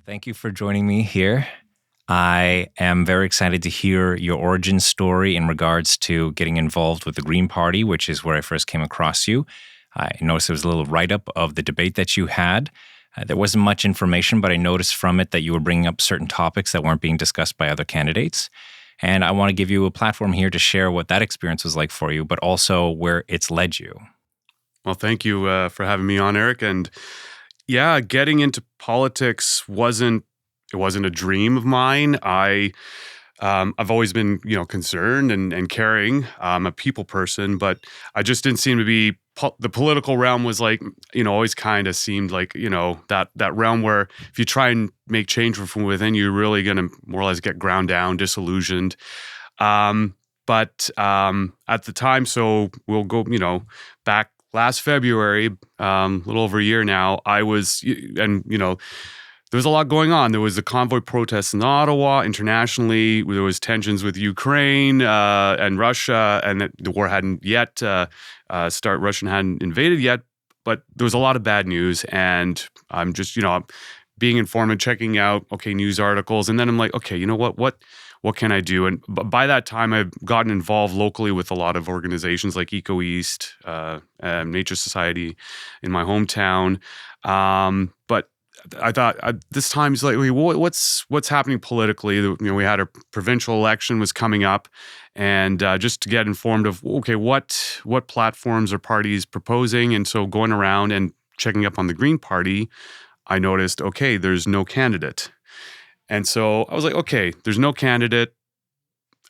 Thank you for joining me here. I am very excited to hear your origin story in regards to getting involved with the Green Party, which is where I first came across you. I noticed there was a little write-up of the debate that you had. There wasn't much information, but I noticed from it that you were bringing up certain topics that weren't being discussed by other candidates. And I want to give you a platform here to share what that experience was like for you, but also where it's led you. Well, thank you for having me on, Eric. And yeah, getting into politics wasn't a dream of mine. I've always been, concerned and caring. I'm a people person, but I just didn't seem to be. The political realm was like, always kind of seemed like, that realm where if you try and make change from within, you're really going to more or less get ground down, disillusioned. But at the time, so we'll go, back last February, a little over a year now, there was a lot going on. There was the convoy protests in Ottawa, internationally. There was tensions with Ukraine and Russia, and the war hadn't yet Russia hadn't invaded yet. But there was a lot of bad news, and I'm just, being informed and checking out, news articles, and then I'm like, okay, what can I do? And by that time, I've gotten involved locally with a lot of organizations like Eco East, Nature Society in my hometown. But I thought this time is like, what's happening politically? We had a provincial election was coming up, and just to get informed of what platforms or parties proposing, and so going around and checking up on the Green Party, I noticed there's no candidate. And so I was like, okay, there's no candidate.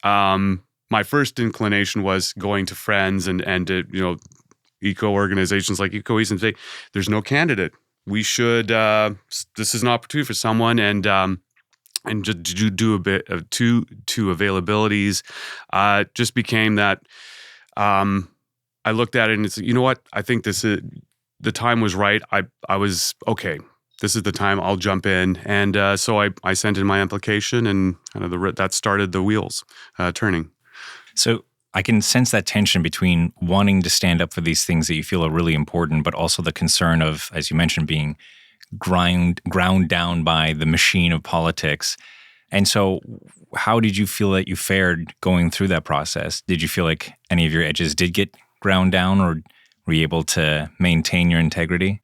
My first inclination was going to friends and to, eco organizations like Eco East and say, there's no candidate. We should, this is an opportunity for someone and just do a bit of two availabilities. Just became that, I looked at it and it's, I think the time was right. I was, okay, this is the time, I'll jump in. And so I sent in my application, and kind of that started the wheels turning. So I can sense that tension between wanting to stand up for these things that you feel are really important, but also the concern of, as you mentioned, being ground down by the machine of politics. And so how did you feel that you fared going through that process? Did you feel like any of your edges did get ground down, or were you able to maintain your integrity?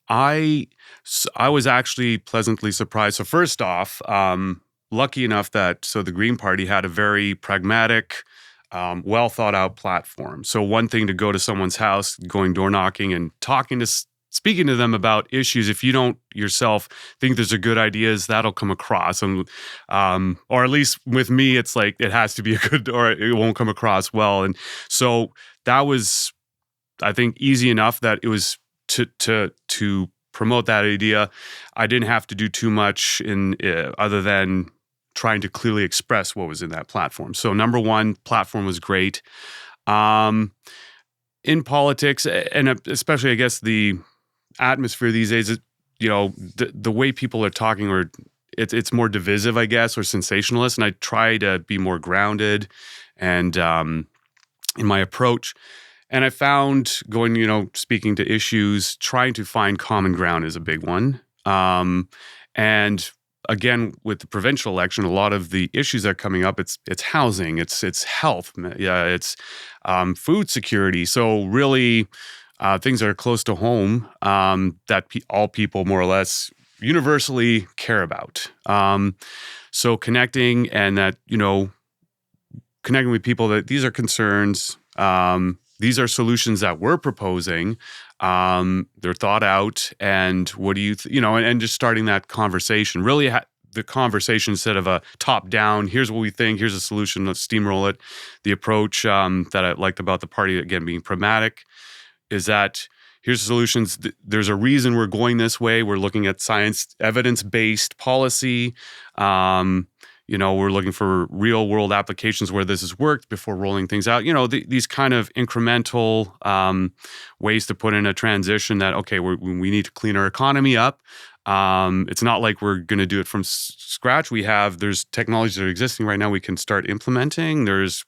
I was actually pleasantly surprised. So first off, lucky enough that the Green Party had a very pragmatic, well thought out platform. So one thing to go to someone's house, going door knocking and speaking to them about issues. If you don't yourself think there's a good ideas, that'll come across. And, or at least with me, it's like, it has to be a good, or it won't come across well. And so that was, I think, easy enough that it was to promote that idea. I didn't have to do too much in other than trying to clearly express what was in that platform. So number one, platform was great. In politics, and especially, I guess, the atmosphere these days, the way people are talking, or it's more divisive, I guess, or sensationalist. And I try to be more grounded and in my approach. And I found going, speaking to issues, trying to find common ground is a big one. And again, with the provincial election, a lot of the issues that are coming up, it's housing, it's health, it's food security. So really, things that are close to home that all people more or less universally care about. So connecting and that, connecting with people that these are concerns. These are solutions that we're proposing. They're thought out, and what do you, and just starting that conversation. Really, the conversation instead of a top down. Here's what we think. Here's a solution. Let's steamroll it. The approach that I liked about the party, again, being pragmatic, is that here's the solutions. There's a reason we're going this way. We're looking at science, evidence-based policy. We're looking for real world applications where this has worked before rolling things out. These kind of incremental ways to put in a transition that, we need to clean our economy up. It's not like we're going to do it from scratch. There's technologies that are existing right now we can start implementing. There's,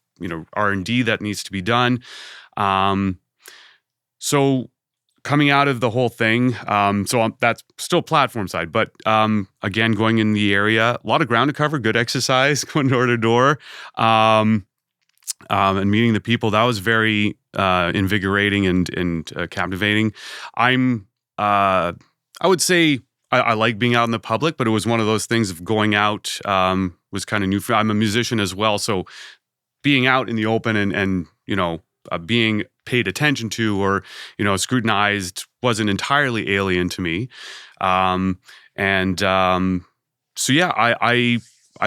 R&D that needs to be done. So coming out of the whole thing, that's still platform side, but again, going in the area, a lot of ground to cover, good exercise, going door to door, and meeting the people. That was very invigorating and captivating. I would say I like being out in the public, but it was one of those things of going out was kind of new for me. I'm a musician as well, so being out in the open and being paid attention to or scrutinized wasn't entirely alien to me. So yeah, I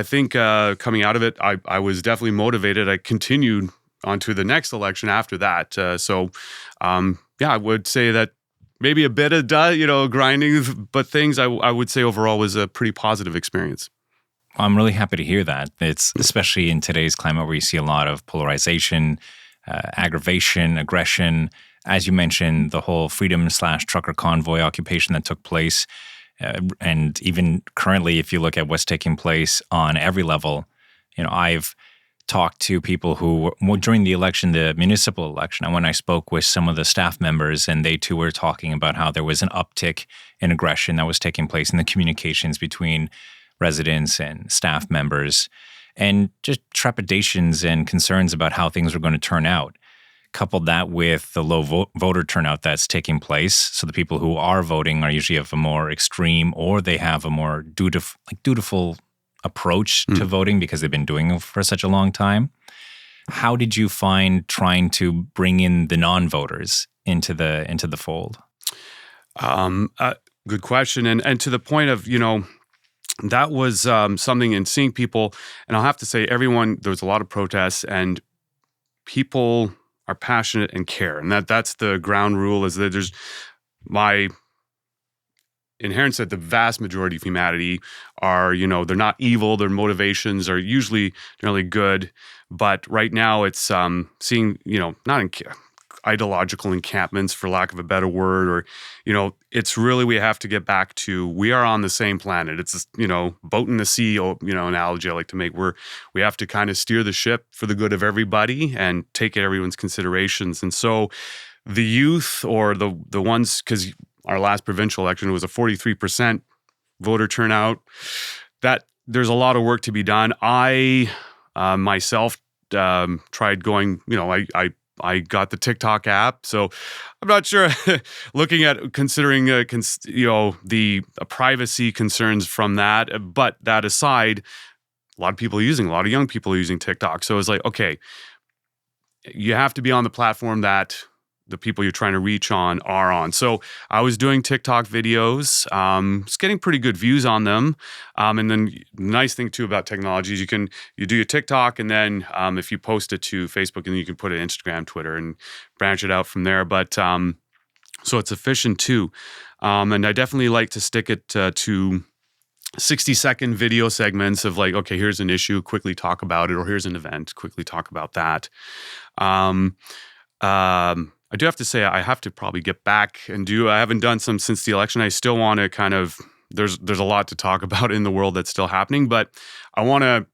think coming out of it, I was definitely motivated. I continued on to the next election after that. I would say that maybe a bit of grinding, but things I would say overall was a pretty positive experience. I'm really happy to hear that. It's especially in today's climate where you see a lot of polarization, aggravation, aggression. As you mentioned, the whole freedom/trucker convoy occupation that took place. And even currently, if you look at what's taking place on every level, I've talked to people who, during the election, the municipal election, and when I spoke with some of the staff members, and they too were talking about how there was an uptick in aggression that was taking place in the communications between residents and staff members, and just trepidations and concerns about how things were going to turn out. Coupled that with the low voter turnout that's taking place. So the people who are voting are usually of a more extreme, or they have a more dutiful approach to voting because they've been doing it for such a long time. How did you find trying to bring in the non-voters into the fold? Good question. And to the point of, that was something in seeing people, and I'll have to say there was a lot of protests, and people are passionate and care. And that's the ground rule, is that there's my inherent that the vast majority of humanity are, they're not evil. Their motivations are usually generally good. But right now it's seeing, not ideological encampments, for lack of a better word, or, it's really, we have to get back to, we are on the same planet. It's, boat in the sea, analogy I like to make, where we have to kind of steer the ship for the good of everybody and take everyone's considerations. And so the youth, or the ones, because our last provincial election was a 43% voter turnout, that there's a lot of work to be done. I myself tried going, I got the TikTok app, so I'm not sure. Looking at considering, the privacy concerns from that, but that aside, a lot of young people are using TikTok. So it's like, okay, you have to be on the platform that the people you're trying to reach on are on. So I was doing TikTok videos, just getting pretty good views on them. And then the nice thing too about technology is you do your TikTok, and then if you post it to Facebook, and then you can put it Instagram, Twitter, and branch it out from there. But so it's efficient too. And I definitely like to stick it to 60-second video segments of like, okay, here's an issue, quickly talk about it, or here's an event, quickly talk about that. I do have to say, I have to probably get back and I haven't done some since the election. I still want to kind of, there's a lot to talk about in the world that's still happening, but I want to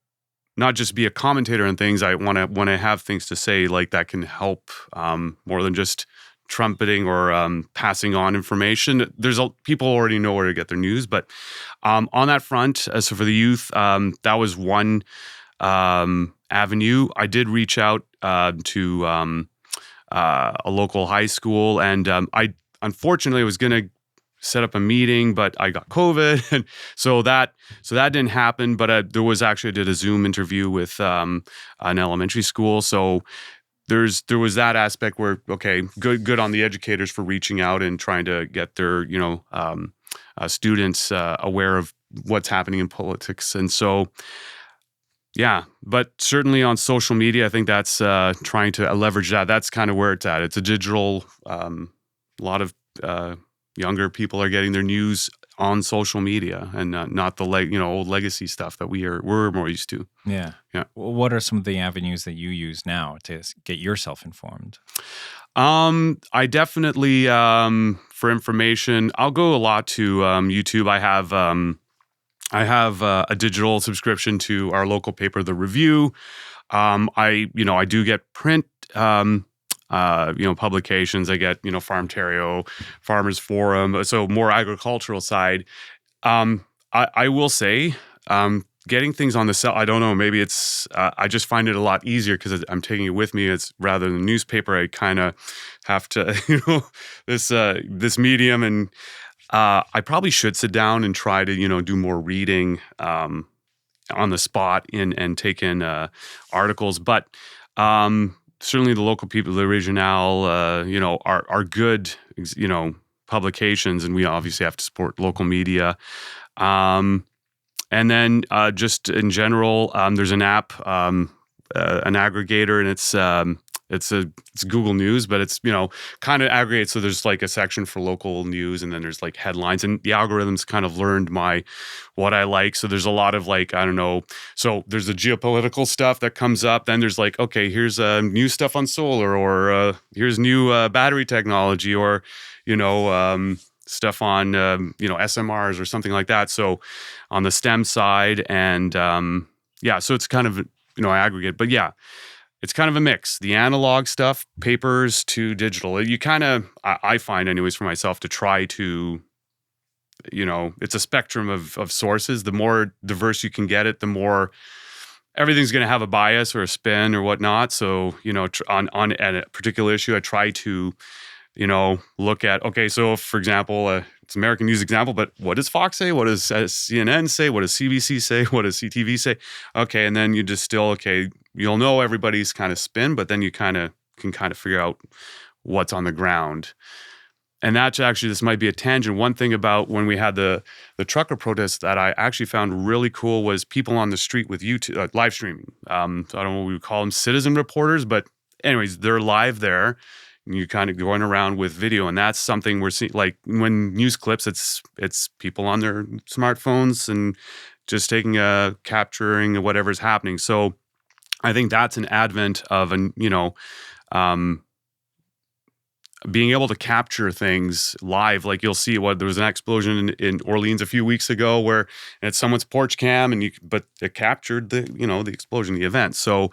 not just be a commentator on things. I want to have things to say like that can help more than just trumpeting or passing on information. People already know where to get their news, but on that front, so for the youth, that was one avenue. I did reach out to a local high school, and I unfortunately was going to set up a meeting, but I got COVID, and so that didn't happen. But there was actually, I did a Zoom interview with an elementary school, so there was that aspect where, okay, good on the educators for reaching out and trying to get their students aware of what's happening in politics. And so yeah, but certainly on social media, I think that's trying to leverage that. That's kind of where it's at. It's a digital. A lot of younger people are getting their news on social media, and not the old legacy stuff that we're more used to. Yeah. What are some of the avenues that you use now to get yourself informed? I definitely for information, I'll go a lot to YouTube. I have a digital subscription to our local paper, The Review. I do get print publications. I get, Farm-Ontario, Farmers Forum, so more agricultural side. I will say, getting things on the cell, I don't know, maybe it's, I just find it a lot easier because I'm taking it with me. It's rather than newspaper, I kind of have to, this medium, and I probably should sit down and try to, do more reading on the spot and take in articles. But certainly the local people, the Regional, are good, publications, and we obviously have to support local media. And then just in general, there's an app, an aggregator, and it's Google News, but it's, kind of aggregates. So there's like a section for local news, and then there's like headlines, and the algorithms kind of learned what I like. So there's a lot of like, I don't know. So there's the geopolitical stuff that comes up. Then there's like, okay, here's new stuff on solar, or here's new battery technology, or, stuff on, SMRs or something like that. So on the STEM side, and so it's kind of, aggregate. But yeah, it's kind of a mix. The analog stuff, papers to digital. You kind of, I find anyways for myself, to try to, it's a spectrum of sources. The more diverse you can get it, the more everything's going to have a bias or a spin or whatnot. So, on a particular issue, I try to, look at, okay, so for example, it's American news example, but what does Fox say? What does CNN say? What does CBC say? What does CTV say? Okay, and then you distill, okay, you'll know everybody's kind of spin, but then you can figure out what's on the ground. And that's actually, this might be a tangent. One thing about when we had the trucker protests that I actually found really cool was people on the street with YouTube, live streaming. So I don't know what we would call them, citizen reporters, but anyways, they're live there. You kind of going around with video, and that's something we're seeing. Like when news clips, it's people on their smartphones and just capturing whatever's happening. So I think that's an advent of being able to capture things live. Like you'll see there was an explosion in Orleans a few weeks ago where it's someone's porch cam, but it captured the explosion, the event. So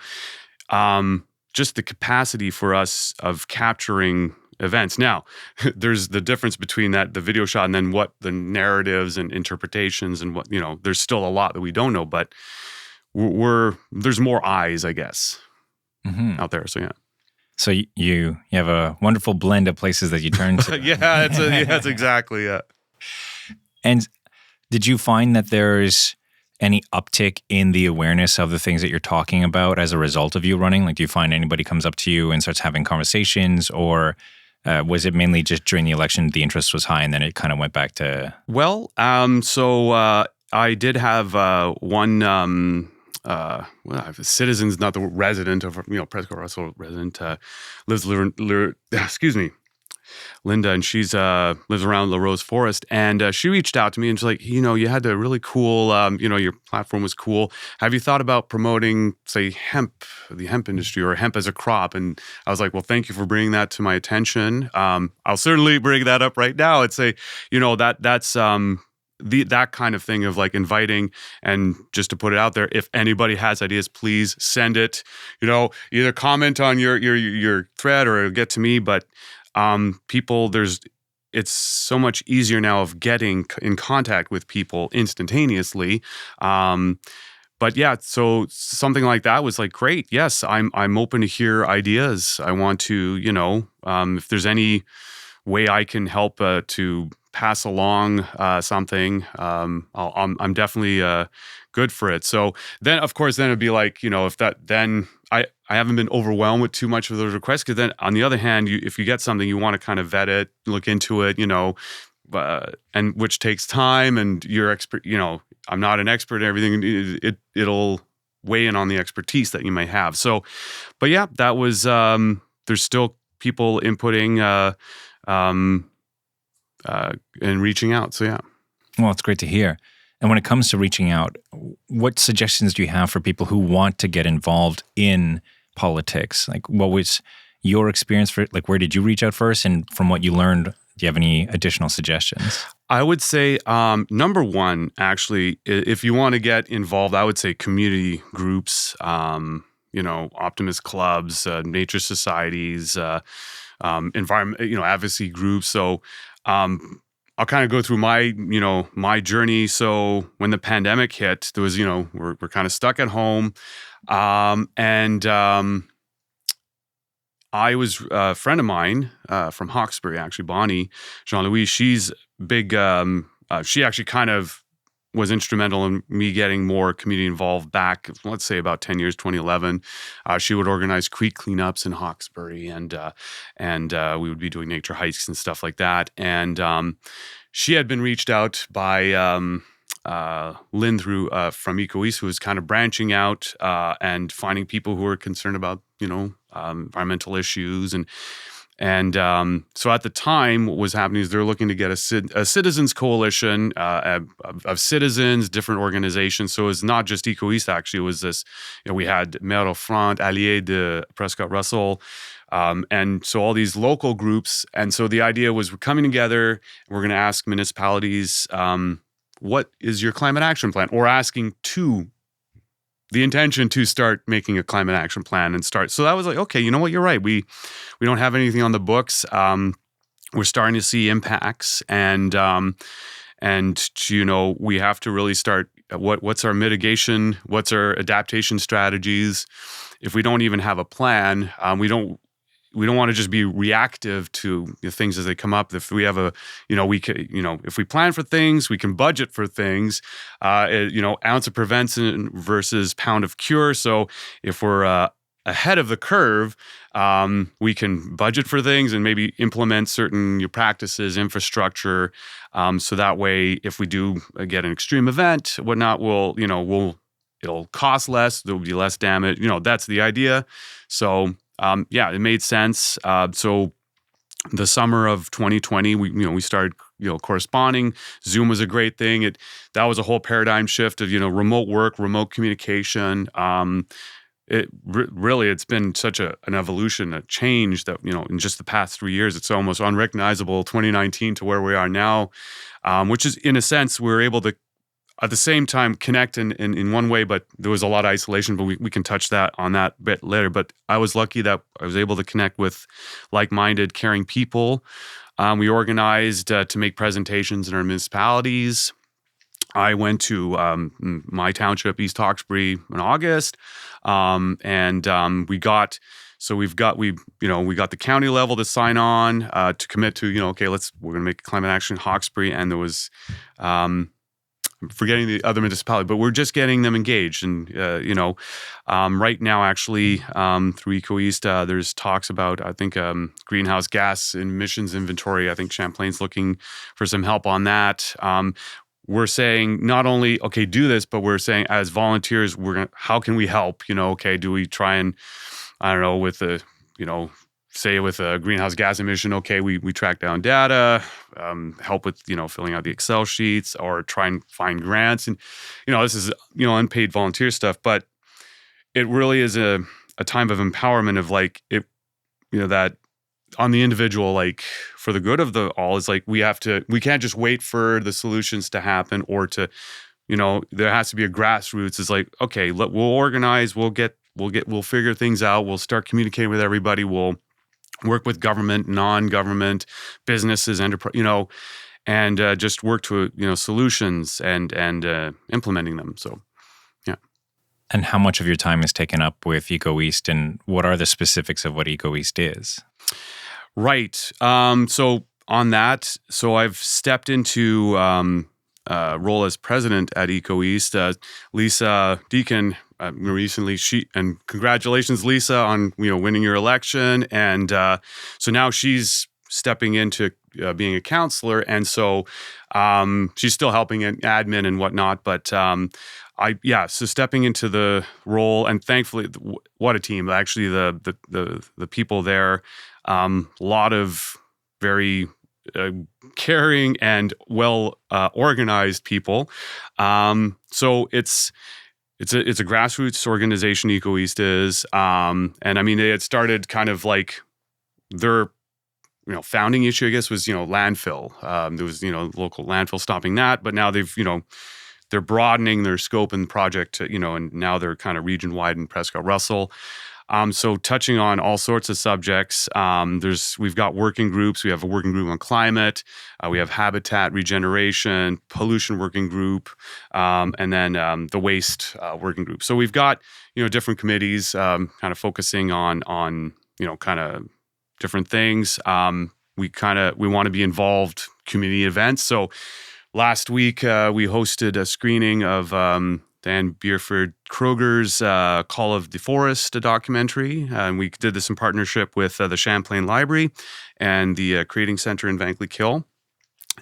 just the capacity for us of capturing events. Now, there's the difference between the video shot, and then what the narratives and interpretations and what, there's still a lot that we don't know, but there's more eyes, I guess, out there. So, yeah. So you have a wonderful blend of places that you turn to. Yeah, that's exactly it. And did you find that there's any uptick in the awareness of the things that you're talking about as a result of you running? Like, do you find anybody comes up to you and starts having conversations, or was it mainly just during the election the interest was high and then it kind of went back to? Well, so I did have one. I have a citizen's, not the resident of Prescott Russell resident, lives Linda, and she's lives around La Rose Forest, and she reached out to me and she's like, you had a really cool, your platform was cool. Have you thought about promoting, say, the hemp industry, or hemp as a crop? And I was like, well, thank you for bringing that to my attention. I'll certainly bring that up right now and say, that's that kind of thing of like inviting, and just to put it out there, if anybody has ideas, please send it. Either comment on your thread or get to me, but. It's so much easier now of getting in contact with people instantaneously. But yeah, so something like that was like, great. Yes, I'm open to hear ideas. I want to, if there's any way I can help to pass along something, I'm definitely good for it. So then, of course, then it'd be like, if that, then I haven't been overwhelmed with too much of those requests, because then on the other hand, if you get something, you want to kind of vet it, look into it, and which takes time, and you're expert, I'm not an expert in everything. It'll weigh in on the expertise that you may have. So, but yeah, that was, there's still people inputting, and reaching out. So yeah. Well, it's great to hear. And when it comes to reaching out, what suggestions do you have for people who want to get involved in politics? Like, what was your experience for, like, where did you reach out first? And from what you learned, do you have any additional suggestions? I would say, number one, actually, if you want to get involved, I would say community groups, optimist clubs, nature societies, environment, advocacy groups. So I'll kind of go through my journey. So when the pandemic hit, there was, we're kind of stuck at home. And I was a friend of mine from Hawkesbury, actually, Bonnie, Jean-Louis, she's big, she actually kind of was instrumental in me getting more community involved back, let's say about 10 years, 2011. She would organize creek cleanups in Hawkesbury, and we would be doing nature hikes and stuff like that. And she had been reached out by Lynn through from Eco East, who was kind of branching out and finding people who were concerned about environmental issues. And so at the time, what was happening is they're looking to get a citizens coalition of citizens, different organizations. So it's not just Eco East, actually. It was this, we had Maire Front, Allié de Prescott Russell. And so all these local groups. And so the idea was we're coming together, and we're going to ask municipalities, what is your climate action plan? Or asking the intention to start making a climate action plan and start. So that was like, okay, you know what? You're right. We don't have anything on the books. We're starting to see impacts, and we have to really start. What's our mitigation? What's our adaptation strategies? If we don't even have a plan, we don't want to just be reactive to things as they come up. If we have if we plan for things, we can budget for things. Ounce of prevention versus pound of cure. So if we're ahead of the curve, we can budget for things and maybe implement certain practices, infrastructure. So that way, if we do get an extreme event, whatnot, it'll cost less. There will be less damage. That's the idea. So. It made sense. So the summer of 2020, we started, corresponding. Zoom was a great thing. That was a whole paradigm shift of, remote work, remote communication. It's been such an evolution, a change that, in just the past 3 years, it's almost unrecognizable, 2019 to where we are now, which is, in a sense, we were able to, at the same time, connect in one way, but there was a lot of isolation, but we can touch on that a bit later. But I was lucky that I was able to connect with like-minded, caring people. We organized to make presentations in our municipalities. I went to my township, East Hawkesbury, in August, and we got the county level to sign on to commit to, we're going to make climate action in Hawkesbury, and there was. I'm forgetting the other municipality, but we're just getting them engaged. And, right now, actually, through Eco East, there's talks about, I think, greenhouse gas emissions inventory. I think Champlain's looking for some help on that. We're saying not only, do this, but we're saying as volunteers, how can we help? Do we try and, I don't know, with the, say with a greenhouse gas emission, we track down data, help with, filling out the Excel sheets, or try and find grants. And, this is, unpaid volunteer stuff, but it really is a time of empowerment of that on the individual, for the good of the all, is we can't just wait for the solutions to happen or to, there has to be a grassroots. It's we'll organize, we'll figure things out. We'll start communicating with everybody. We'll work with government, non-government, businesses, enterprise, and just work to, solutions and implementing them. So, yeah. And how much of your time is taken up with Eco East, and what are the specifics of what Eco East is? Right. So on that, I've stepped into role as president at Eco East. Lisa Deacon recently, and congratulations, Lisa, on winning your election, and so now she's stepping into being a counselor, and so she's still helping in admin and whatnot. But so stepping into the role, and thankfully, what a team! Actually, the people there, a lot of very caring and well organized people. So it's a grassroots organization, Eco East is, and I mean, it started kind of their founding issue, I guess, was landfill. There was local landfill stopping that, but now they've they're broadening their scope and project to, and now they're kind of region wide in Prescott Russell. So touching on all sorts of subjects, we've got working groups. We have a working group on climate. We have habitat regeneration, pollution working group, and then the waste working group. So we've got different committees kind of focusing on kind of different things. We want to be involved community events. So last week we hosted a screening of Dan Bierford Kroger's Call of the Forest, a documentary. And we did this in partnership with the Champlain Library and the Creating Center in Vankleek-Hill.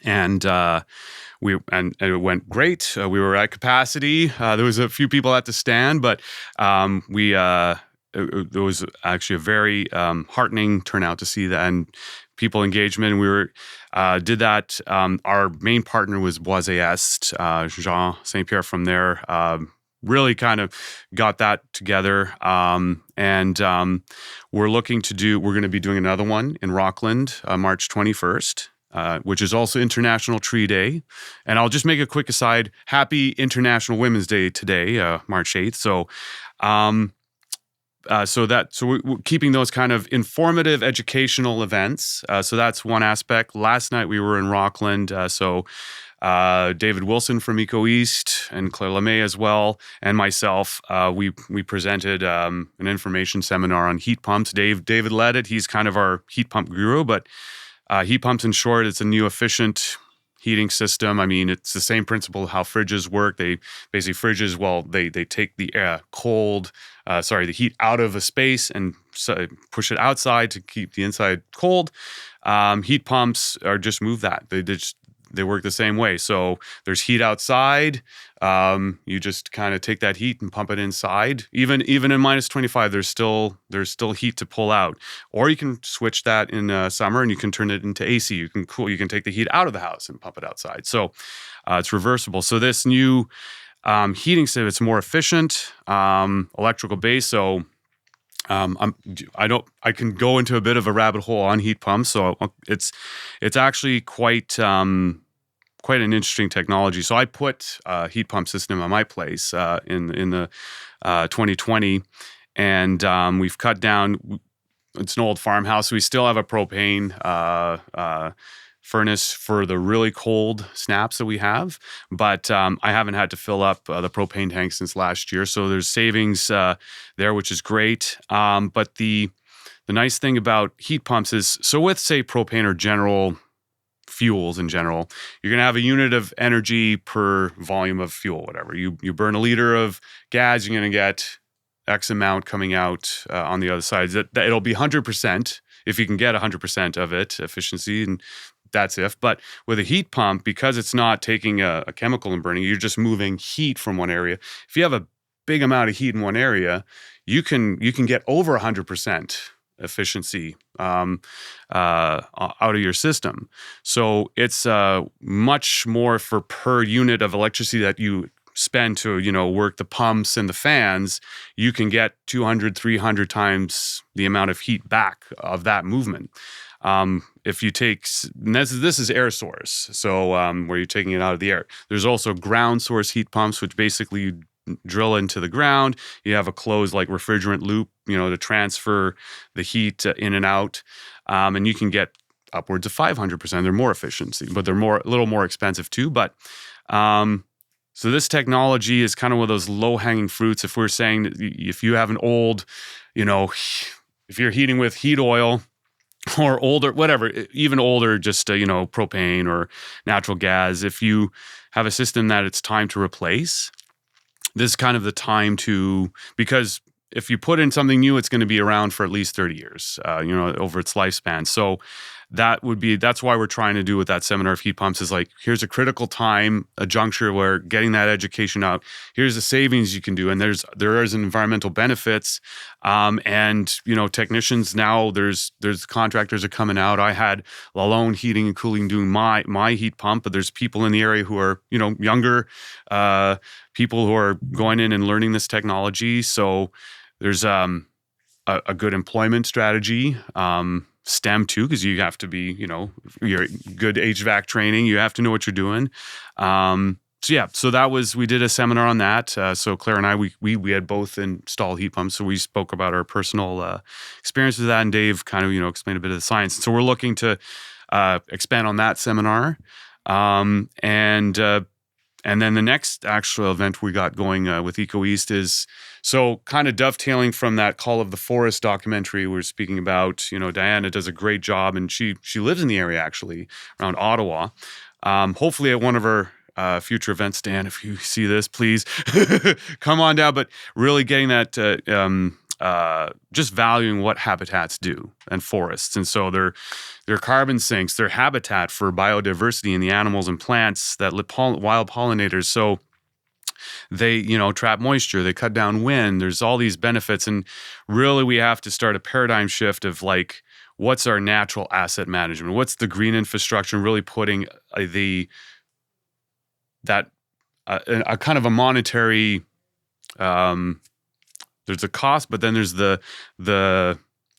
And it went great. We were at capacity. There was a few people at the stand, but it was actually a very heartening turnout to see that and people engagement. We did that. Our main partner was Boisé Est, Jean St. Pierre from there. Really kind of got that together. And we're going to be doing another one in Rockland, March 21st. Which is also International Tree Day. And I'll just make a quick aside. Happy International Women's Day today, March 8th. So we're keeping those kind of informative educational events. So that's one aspect. Last night we were in Rockland. David Wilson from Eco East and Claire Lemay as well, and myself, we presented an information seminar on heat pumps. David led it. He's kind of our heat pump guru, but heat pumps, in short, it's a new efficient heating system. I mean, it's the same principle of how fridges work. They take the heat out of a space and push it outside to keep the inside cold. Heat pumps just move that. They work the same way. So there's heat outside. You just kind of take that heat and pump it inside. Even in minus 25, there's still heat to pull out. Or you can switch that in summer and you can turn it into AC. You can take the heat out of the house and pump it outside. So it's reversible. So this new heating system, it's more efficient, electrical base. So I can go into a bit of a rabbit hole on heat pumps. So it's actually quite an interesting technology. So I put a heat pump system on my place in the 2020, and we've cut down. It's an old farmhouse. We still have a propane furnace for the really cold snaps that we have, but I haven't had to fill up the propane tank since last year. So there's savings there, which is great. But the nice thing about heat pumps is, so with, say, propane or general fuels in general, you're going to have a unit of energy per volume of fuel, whatever. You burn a liter of gas, you're going to get X amount coming out on the other side. It'll be 100% if you can get 100% of it, efficiency, and that's if. But with a heat pump, because it's not taking a chemical and burning, you're just moving heat from one area. If you have a big amount of heat in one area, you can get over 100% efficiency out of your system. So it's much more for per unit of electricity that you spend to work the pumps and the fans. You can get 200, 300 times the amount of heat back of that movement. If you take, this is air source, so where you're taking it out of the air. There's also ground source heat pumps, which basically you drill into the ground. You have a closed like refrigerant loop, to transfer the heat in and out, and you can get upwards of 500%. They're more efficiency, but they're a little more expensive too. But so this technology is kind of one of those low-hanging fruits. If we're saying that if you have an old, if you're heating with heat oil, or older, whatever, even older, just, propane or natural gas, if you have a system that it's time to replace, this is kind of the time because if you put in something new, it's going to be around for at least 30 years, over its lifespan. So that's why we're trying to do with that seminar of heat pumps is like, here's a critical time, a juncture where getting that education out, here's the savings you can do. And there is environmental benefits. And technicians now, there's contractors are coming out. I had Lalone Heating and Cooling doing my heat pump, but there's people in the area who are, younger people who are going in and learning this technology. So there's a good employment strategy. STEM too, because you have to be, you're good HVAC training. You have to know what you're doing. so that was, we did a seminar on that. So Claire and I, we had both installed heat pumps. So we spoke about our personal experiences with that, and Dave kind of, explained a bit of the science. So we're looking to expand on that seminar. And then the next actual event we got going with Eco East is, so kind of dovetailing from that Call of the Forest documentary we were speaking about. Diana does a great job, and she lives in the area actually around Ottawa. Hopefully at one of our future events, Dan, if you see this, please come on down. But really getting that, just valuing what habitats do and forests. And so they're carbon sinks, they're habitat for biodiversity in the animals and plants that wild pollinators. So they, trap moisture, they cut down wind. There's all these benefits. And really we have to start a paradigm shift of like, what's our natural asset management? What's the green infrastructure? And really putting a kind of a monetary, there's a cost, but then there's the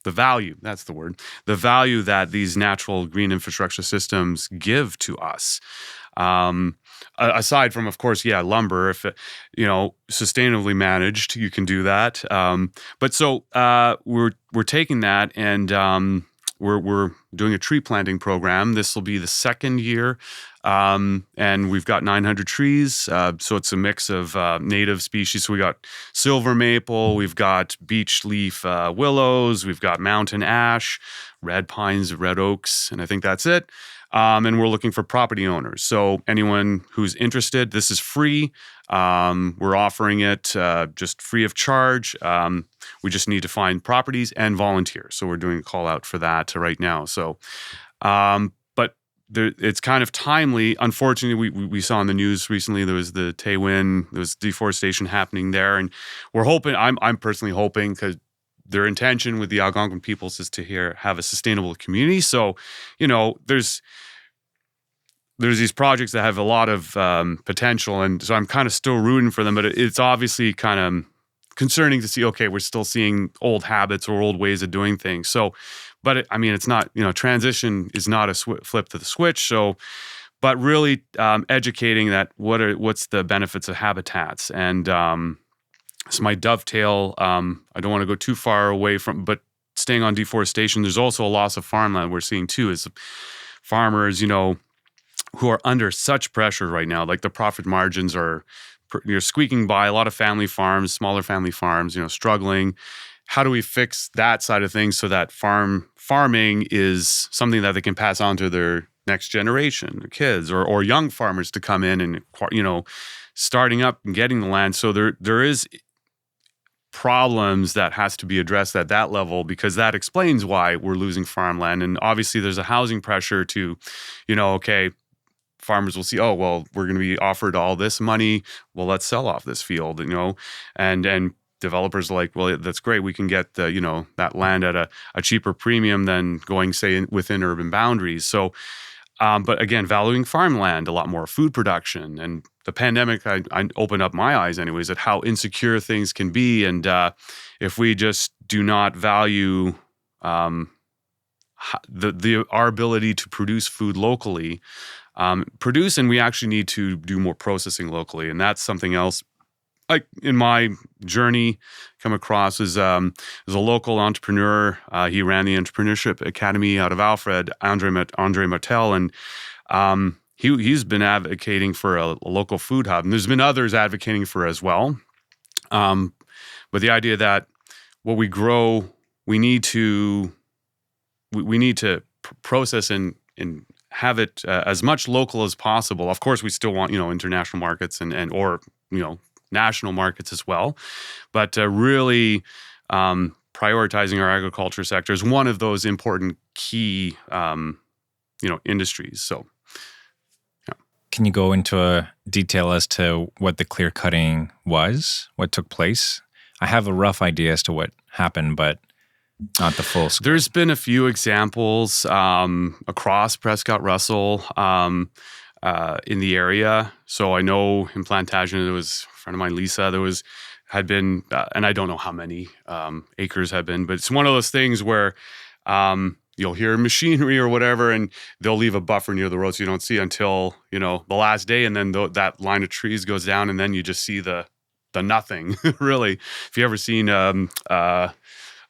value. That's the word. The value that these natural green infrastructure systems give to us. Aside from, of course, lumber. If sustainably managed, you can do that. But so we're taking that, and we're doing a tree planting program. This will be the second year. And we've got 900 trees. So it's a mix of native species. So we got silver maple, we've got beech leaf willows, we've got mountain ash, red pines, red oaks, and I think that's it. And we're looking for property owners. So anyone who's interested, this is free. We're offering it just free of charge. We just need to find properties and volunteers. So we're doing a call out for that right now. So, it's kind of timely. Unfortunately, we saw in the news recently there was the Taywin, there was deforestation happening there, and we're hoping. I'm personally hoping, because their intention with the Algonquin peoples is to have a sustainable community. So, there's these projects that have a lot of potential, and so I'm kind of still rooting for them. But it's obviously kind of concerning to see. Okay, we're still seeing old habits or old ways of doing things. So. But it's not, transition is not a flip to the switch. So, but really educating that what's the benefits of habitats. And so my dovetail, I don't want to go too far away from, but staying on deforestation, there's also a loss of farmland we're seeing too, is farmers, who are under such pressure right now. Like the profit margins are, squeaking by. A lot of family farms, smaller family farms, struggling. How do we fix that side of things so that farming is something that they can pass on to their next generation, their kids, or young farmers to come in and, starting up and getting the land. So there is problems that has to be addressed at that level, because that explains why we're losing farmland. And obviously there's a housing pressure to, farmers will see, oh, well, we're going to be offered all this money. Well, let's sell off this field, and developers are like, well, that's great. We can get that land at a cheaper premium than going, say, within urban boundaries. So, but again, valuing farmland, a lot more food production. And the pandemic, I opened up my eyes anyways at how insecure things can be. And if we just do not value our ability to produce food locally, and we actually need to do more processing locally. And that's something else. Like in my journey, come across as a local entrepreneur. He ran the Entrepreneurship Academy out of Alfred, Andre Martel, and he's been advocating for a local food hub. And there's been others advocating for as well. But the idea that what we grow, we need to process and have it as much local as possible. Of course, we still want international markets and or national markets as well, but really prioritizing our agriculture sector is one of those important key industries. So, yeah. Can you go into a detail as to what the clear cutting was, what took place? I have a rough idea as to what happened, but not the full scope. There's been a few examples across Prescott Russell in the area. So I know in Plantagenet, there was a friend of mine, Lisa, had been, and I don't know how many acres had been, but it's one of those things where you'll hear machinery or whatever, and they'll leave a buffer near the road so you don't see until, the last day. And then that line of trees goes down, and then you just see the nothing, really. If you ever seen the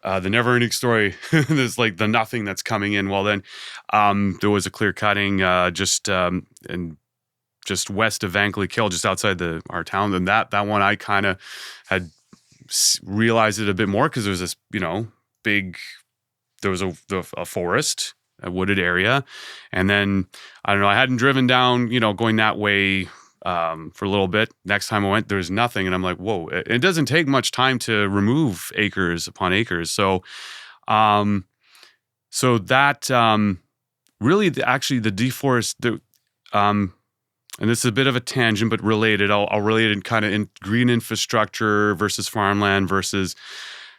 Never-Ending Story, there's like the nothing that's coming in. Well, then there was a clear cutting just west of Vankleigh Kill, just outside our town. And that one I kind of had realized it a bit more because there was this, big, there was a forest, a wooded area. And then, I don't know, I hadn't driven down, going that way for a little bit. Next time I went, there was nothing. And I'm like, whoa, it doesn't take much time to remove acres upon acres. So, that really, actually, the and this is a bit of a tangent, but related. I'll relate it kind of in green infrastructure versus farmland versus.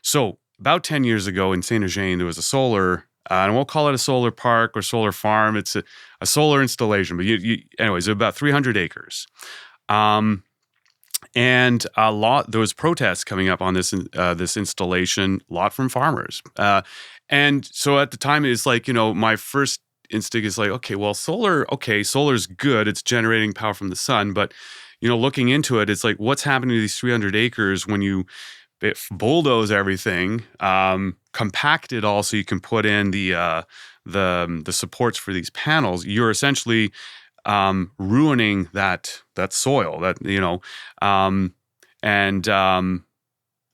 So about 10 years ago in Saint Eugene, there was a solar, and we'll call it a solar park or solar farm. It's a solar installation, but anyways, about 300 acres. And there was protests coming up on this installation, a lot from farmers. And so at the time, it's like, my first instinct is like, okay, well, solar's good. It's generating power from the sun. But, looking into it, it's like, what's happening to these 300 acres when you bulldoze everything, compact it all so you can put in the supports for these panels? You're essentially ruining that soil,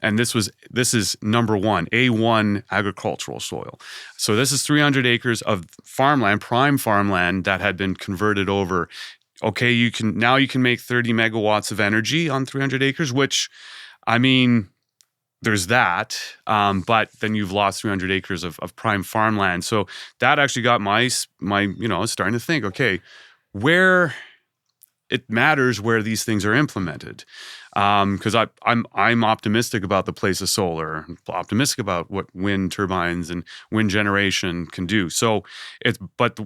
and this is number one, A1 agricultural soil. So this is 300 acres of farmland, prime farmland that had been converted over. Okay, you can make 30 megawatts of energy on 300 acres, which, I mean, there's that, but then you've lost 300 acres of prime farmland. So that actually got my starting to think, okay, where it matters where these things are implemented. Because I'm optimistic about the place of solar, optimistic about what wind turbines and wind generation can do. So but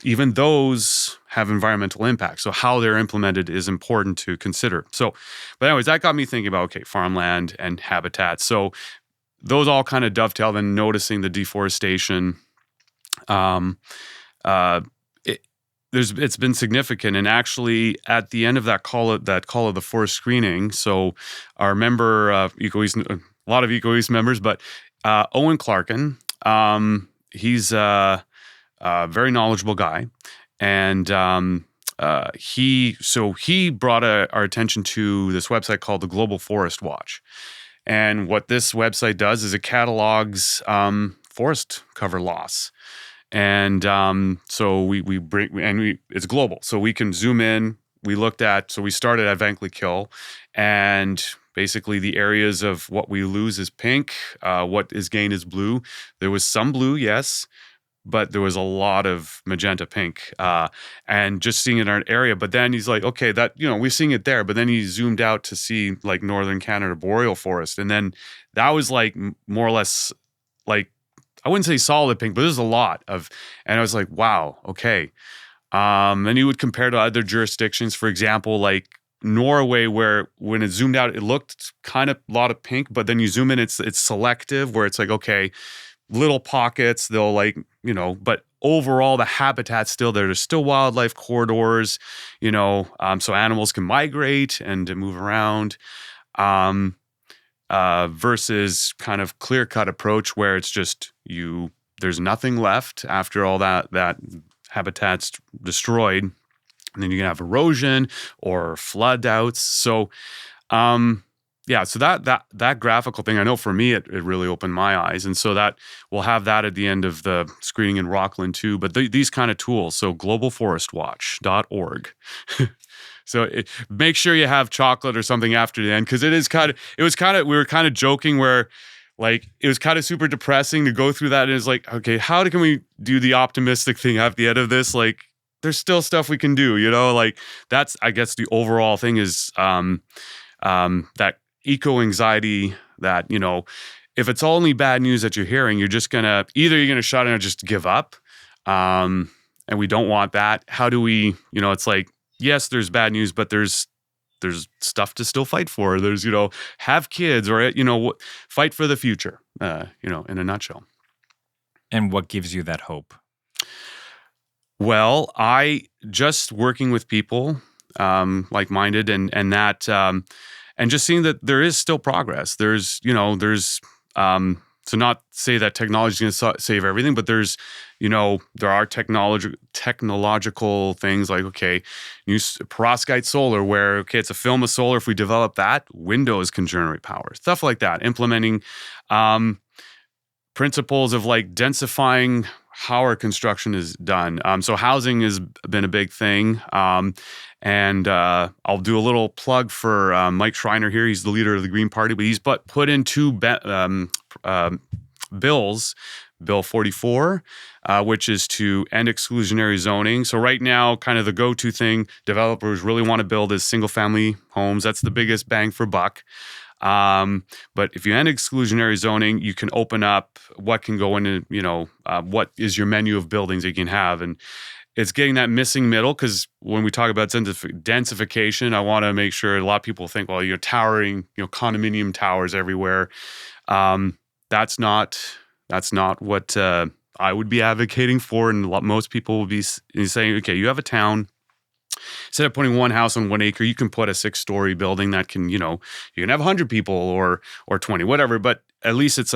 even those have environmental impact. So how they're implemented is important to consider. So, but anyways, that got me thinking about, okay, farmland and habitat. So those all kind of dovetail. Then noticing the deforestation, it's been significant, and actually at the end of that call of the forest screening, so our member Eco East, a lot of Eco East members, but Owen Clarkin, he's a very knowledgeable guy, and he brought our attention to this website called the Global Forest Watch, and what this website does is it catalogs forest cover loss. And so it's global. So we can zoom in. We started at Vankleigh Kill, and basically the areas of what we lose is pink, what is gained is blue. There was some blue, yes, but there was a lot of magenta pink, and just seeing it in our area. But then he's like, okay, that, we're seeing it there. But then he zoomed out to see like Northern Canada boreal forest. And then that was like more or less like, I wouldn't say solid pink, but there's a lot of, and I was like, wow, okay. And you would compare to other jurisdictions, for example, like Norway, where when it zoomed out, it looked kind of a lot of pink, but then you zoom in, it's selective, where it's like, okay, little pockets, they'll like, but overall the habitat's still there. There's still wildlife corridors, so animals can migrate and move around. Versus kind of clear-cut approach where it's just there's nothing left after all that habitat's destroyed, and then you can have erosion or flood outs. So, so that graphical thing, I know for me it really opened my eyes, and so that we'll have that at the end of the screening in Rockland too. But these kind of tools, so globalforestwatch.org. So make sure you have chocolate or something after the end, because we were kind of joking where like it was kind of super depressing to go through that, and it's like, okay, how can we do the optimistic thing at the end of this? Like there's still stuff we can do, like that's, I guess the overall thing is that eco anxiety that, if it's only bad news that you're hearing, you're gonna shut in or just give up. And we don't want that. How do we, it's like, yes, there's bad news, but there's stuff to still fight for. There's, have kids or, fight for the future, in a nutshell. And what gives you that hope? Well, I just working with people like-minded and that and just seeing that there is still progress. There's to not say that technology is going to save everything, but there are technological things like, okay, use perovskite solar where, okay, it's a film of solar. If we develop that, windows can generate power, stuff like that. Implementing principles of like densifying how our construction is done. So housing has been a big thing. And I'll do a little plug for Mike Schreiner here. He's the leader of the Green Party, but he's put in two bills, Bill 44, which is to end exclusionary zoning. So right now, kind of the go-to thing developers really want to build is single-family homes. That's the biggest bang for buck. But if you end exclusionary zoning, you can open up what can go into, what is your menu of buildings you can have. And it's getting that missing middle, because when we talk about densification, I want to make sure a lot of people think, well, you're towering, condominium towers everywhere. That's not what I would be advocating for. And most people will be saying, okay, you have a town. Instead of putting one house on 1 acre, you can put a 6-story building that can, you can have 100 people or 20, whatever. But at least it's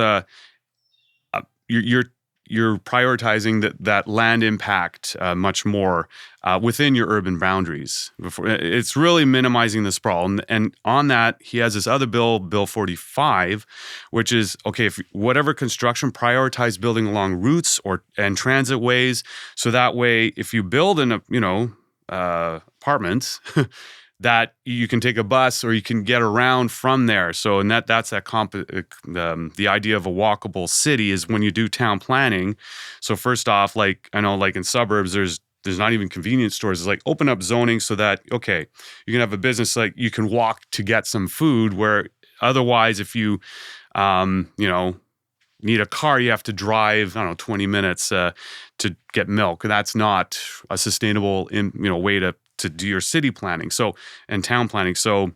you're prioritizing that land impact much more within your urban boundaries. It's really minimizing the sprawl. And on that, he has this other bill, Bill 45, which is, okay, if whatever construction, prioritize building along routes and transit ways. So that way, if you build in apartments, that you can take a bus or you can get around from there. So, and that's the idea of a walkable city is when you do town planning. So first off, like I know, like in suburbs, there's not even convenience stores. It's like open up zoning so that, okay, you can have a business like you can walk to get some food, where otherwise if you, need a car, you have to drive, 20 minutes to get milk. That's not a sustainable way to do your city planning. So, and town planning. So,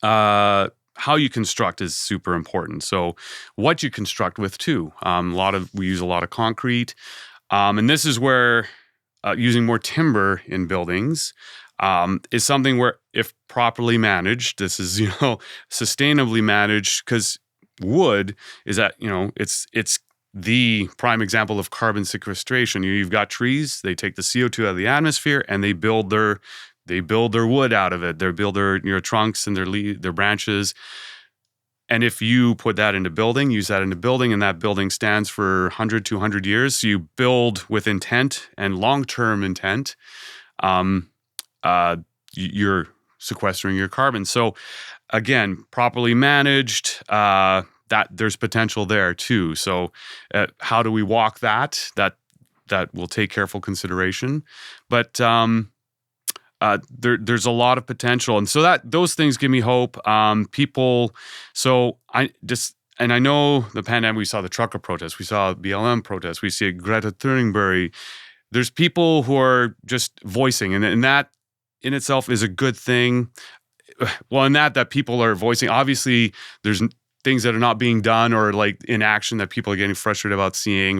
how you construct is super important. So, what you construct with too. We use a lot of concrete, and this is where using more timber in buildings is something where, if properly managed, this is sustainably managed, because wood is that it's the prime example of carbon sequestration. You've got trees; they take the CO2 out of the atmosphere, and they build their wood out of it. They build their trunks and their branches. And if you put that into building, use that into building, and that building stands for 100 to 200 years, so you build with intent and long-term intent, you're sequestering your carbon. So again, properly managed, that there's potential there too. So how do we walk that? That will take careful consideration. But there's a lot of potential. And so those things give me hope. And I know the pandemic, we saw the trucker protests, we saw BLM protests, we see Greta Thunberg. There's people who are just voicing, and that in itself is a good thing. Well, in that people are voicing, obviously there's things that are not being done or like in action that people are getting frustrated about seeing,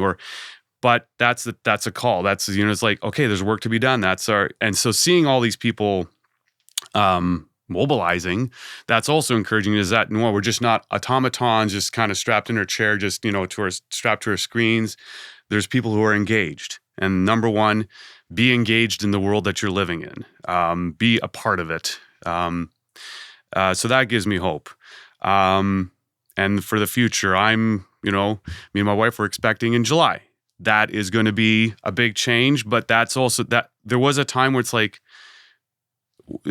but that's a call. That's, it's like, okay, there's work to be done. And so seeing all these people mobilizing, that's also encouraging, is that, no, we're just not automatons just kind of strapped in our chair, just, strapped to our screens. There's people who are engaged. And number one, be engaged in the world that you're living in. Be a part of it. So that gives me hope. And for the future, me and my wife were expecting in July. That is going to be a big change, but that's also that there was a time where it's like,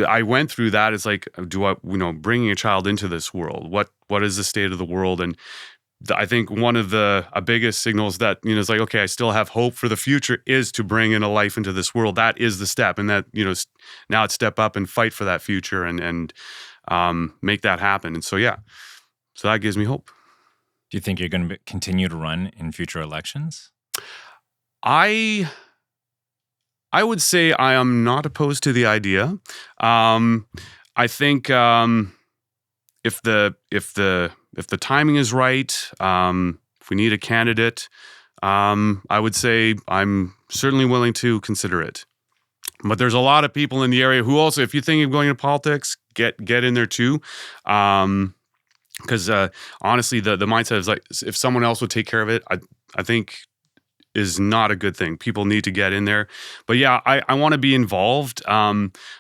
I went through that. It's like, bringing a child into this world, what is the state of the world? And I think one of the biggest signals that, it's like, okay, I still have hope for the future, is to bring in a life into this world. That is the step. And that, now it's step up and fight for that future and make that happen. And so, yeah. So that gives me hope. Do you think you're going to continue to run in future elections? I would say I am not opposed to the idea. I think if the timing is right, if we need a candidate, I would say I'm certainly willing to consider it. But there's a lot of people in the area who also, if you're thinking of going into politics, get in there too. Because honestly, the mindset is like, if someone else would take care of it, I think is not a good thing. People need to get in there. But yeah, I want to be involved.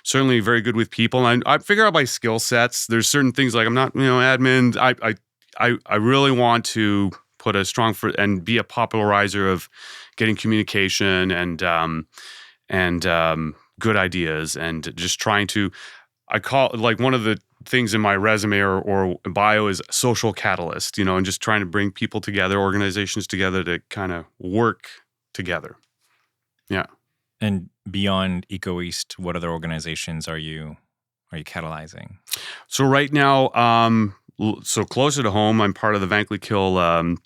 Certainly very good with people. And I figure out my skill sets. There's certain things like I'm not, admin. I really want to put a strong foot and be a popularizer of getting communication and good ideas, and just trying to, I call like one of the things in my resume or bio is social catalyst, and just trying to bring people together, organizations together to kind of work together. Yeah. And beyond EcoEast, what other organizations are you catalyzing? So right now, so closer to home, I'm part of the Vankleek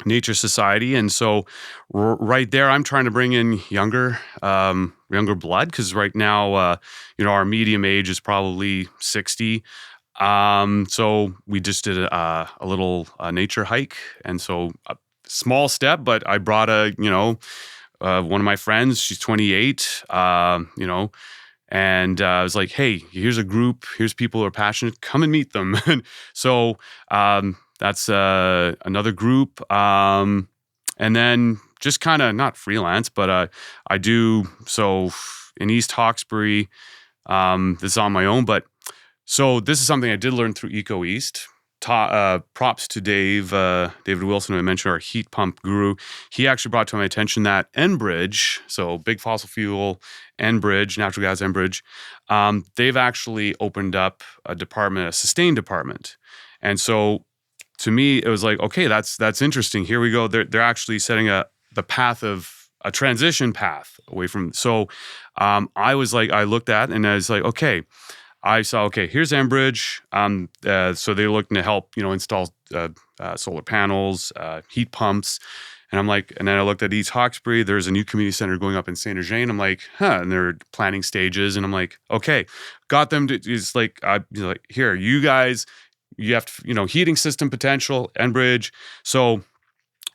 Nature Society, and so right there, I'm trying to bring in younger blood, because right now, our medium age is probably 60. So we just did a little nature hike, and so a small step, but I brought one of my friends. She's 28. And I was like, hey, here's a group. Here's people who are passionate. Come and meet them. And so that's another group. And then just kind of not freelance, but I do. So in East Hawkesbury, this is on my own. But so this is something I did learn through EcoEast. Props to David Wilson, who I mentioned, our heat pump guru. He actually brought to my attention that Enbridge, so big fossil fuel Enbridge, natural gas Enbridge, they've actually opened up a sustain department. And so to me, it was like, okay, that's interesting. Here we go. They're actually setting the path of a transition path away from. So I looked at and I was like, okay. I saw, okay, here's Enbridge. So they're looking to help, install solar panels, heat pumps. And I'm like, and then I looked at East Hawkesbury. There's a new community center going up in St. Eugene. I'm like, and they're planning stages. And I'm like, okay, got them to, it's like, here, you guys, you have to, heating system potential, Enbridge. So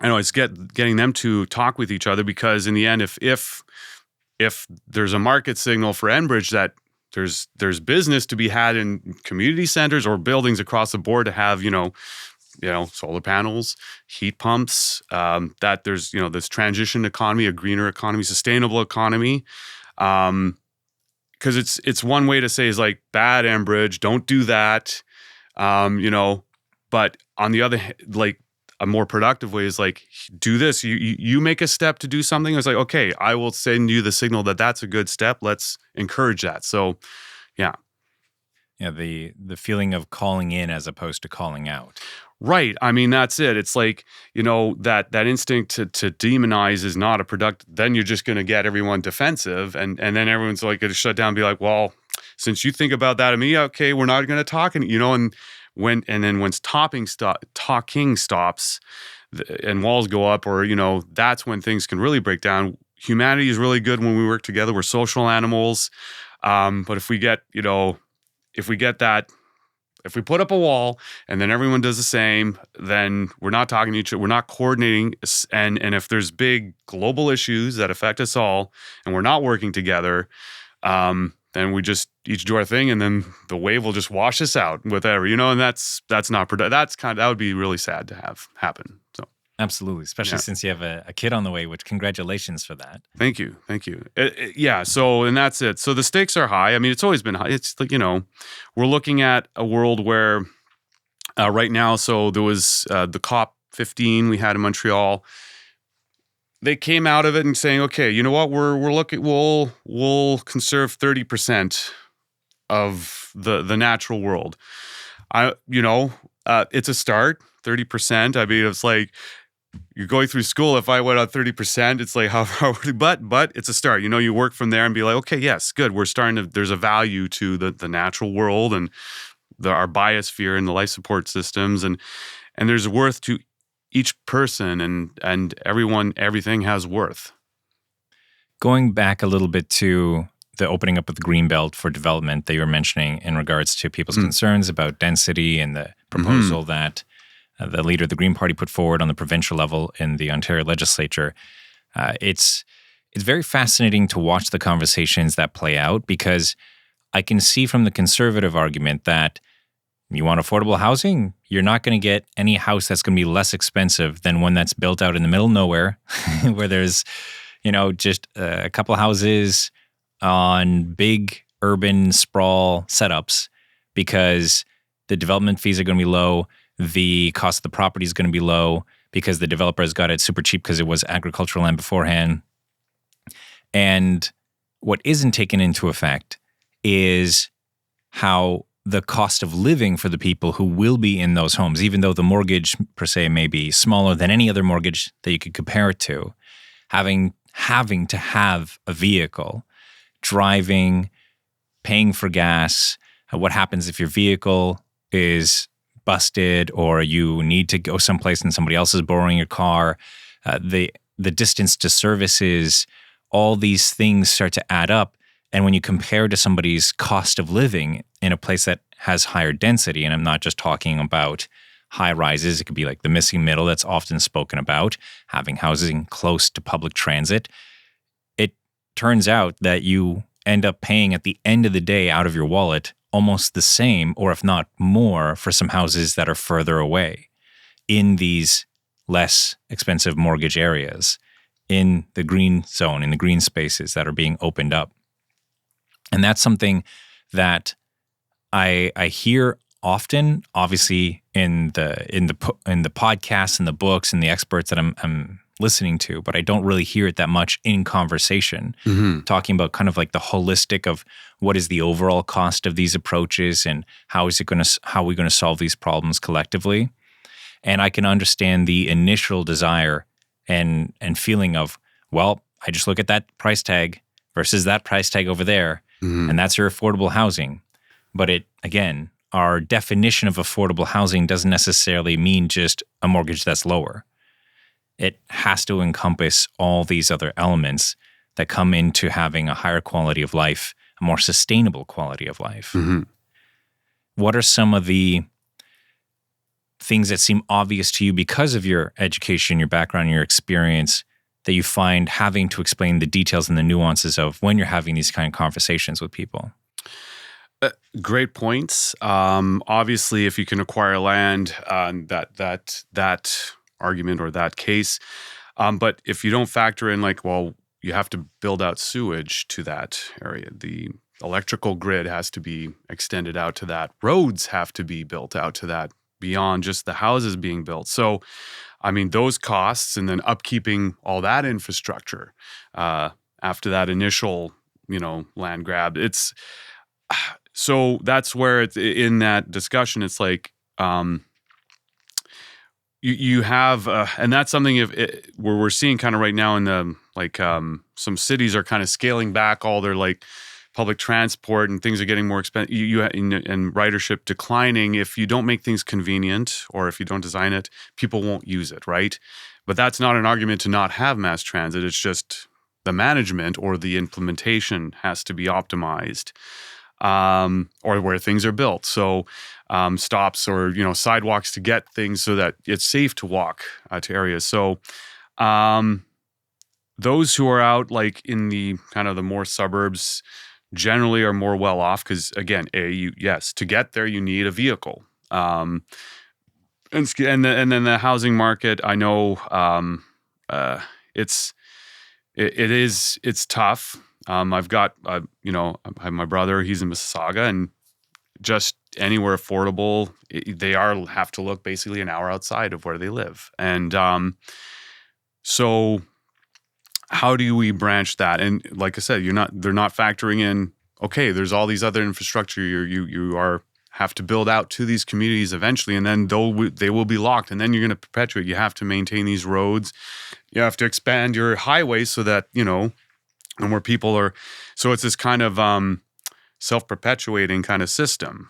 I know it's getting them to talk with each other, because in the end, if there's a market signal for Enbridge that there's business to be had in community centers or buildings across the board to have, solar panels, heat pumps, that there's, this transition economy, a greener economy, sustainable economy. Because it's one way to say is like, bad Enbridge, don't do that. But on the other hand, like, a more productive way is like, do this. You make a step to do something. It's like, okay, I will send you the signal that that's a good step. Let's encourage that. So, yeah. Yeah, the feeling of calling in as opposed to calling out. Right. I mean, that's it. It's like, that instinct to demonize is not a productive. Then you're just going to get everyone defensive, and then everyone's like going to shut down and be like, well, since you think about that of me, okay, we're not going to talk. And, once talking stops and walls go up, or, that's when things can really break down. Humanity is really good when we work together. We're social animals. But if we get that, if we put up a wall and then everyone does the same, then we're not talking to each other. We're not coordinating. And if there's big global issues that affect us all and we're not working together, then we just each do our thing, and then the wave will just wash us out, whatever, and that's not productive. That would be really sad to have happen. So absolutely, especially since you have a kid on the way, which congratulations for that. Thank you. Yeah. So, and that's it. So the stakes are high. I mean, it's always been high. It's like, we're looking at a world where right now, so there was the COP15 we had in Montreal. They came out of it and saying, okay, you know what, we'll conserve 30% of the natural world. It's a start, 30%. I mean, it's like you're going through school. If I went on 30%, it's like but it's a start. You work from there and be like, okay, yes, good. We're starting to. There's a value to the natural world and our biosphere and the life support systems, and there's worth to each person, and everything has worth. Going back a little bit to the opening up of the Greenbelt for development that you were mentioning in regards to people's concerns about density and the proposal that the leader of the Green Party put forward on the provincial level in the Ontario legislature. It's very fascinating to watch the conversations that play out, because I can see from the conservative argument that you want affordable housing, you're not going to get any house that's going to be less expensive than one that's built out in the middle of nowhere, where there's, just a couple houses on big urban sprawl setups, because the development fees are going to be low, the cost of the property is going to be low, because the developer has got it super cheap because it was agricultural land beforehand. And what isn't taken into effect is how the cost of living for the people who will be in those homes, even though the mortgage per se may be smaller than any other mortgage that you could compare it to, having to have a vehicle, driving, paying for gas, what happens if your vehicle is busted or you need to go someplace and somebody else is borrowing your car, the distance to services, all these things start to add up. And when you compare to somebody's cost of living in a place that has higher density, and I'm not just talking about high rises, it could be like the missing middle that's often spoken about, having housing close to public transit, it turns out that you end up paying at the end of the day out of your wallet almost the same, or if not more, for some houses that are further away in these less expensive mortgage areas, in the green zone, in the green spaces that are being opened up. And that's something that I hear often, obviously in the podcasts and the books and the experts that I'm listening to, but I don't really hear it that much in conversation, talking about kind of like the holistic of what is the overall cost of these approaches and how are we going to solve these problems collectively. And I can understand the initial desire and feeling of, well, I just look at that price tag versus that price tag over there, and that's your affordable housing. But again, our definition of affordable housing doesn't necessarily mean just a mortgage that's lower. It has to encompass all these other elements that come into having a higher quality of life, a more sustainable quality of life. What are some of the things that seem obvious to you because of your education, your background, your experience, that you find having to explain the details and the nuances of when you're having these kind of conversations with people? Great points. Obviously, if you can acquire land, that argument or that case, but if you don't factor in you have to build out sewage to that area, the electrical grid has to be extended out to that, roads have to be built out to that beyond just the houses being built. So, I mean, those costs and then upkeeping all that infrastructure after that initial, land grab, so that's where it's in that discussion. It's like you have, and that's something where we're seeing kind of right now in the some cities are kind of scaling back all their public transport and things are getting more expensive. And ridership declining. If you don't make things convenient or if you don't design it, people won't use it, right? But that's not an argument to not have mass transit. It's just the management or the implementation has to be optimized. Or where things are built. So stops or, sidewalks to get things so that it's safe to walk to areas. So those who are out in the kind of the more suburbs generally are more well off because, again, to get there, you need a vehicle. And then the housing market, I know it's tough. I've got, I have my brother, he's in Mississauga, and just anywhere affordable, have to look basically an hour outside of where they live. And so how do we branch that? And like I said, they're not factoring in, okay, there's all these other infrastructure you have to build out to these communities eventually, and then they will be locked, and then you're going to perpetuate. You have to maintain these roads. You have to expand your highways so that, and where people are, so it's this kind of self-perpetuating kind of system.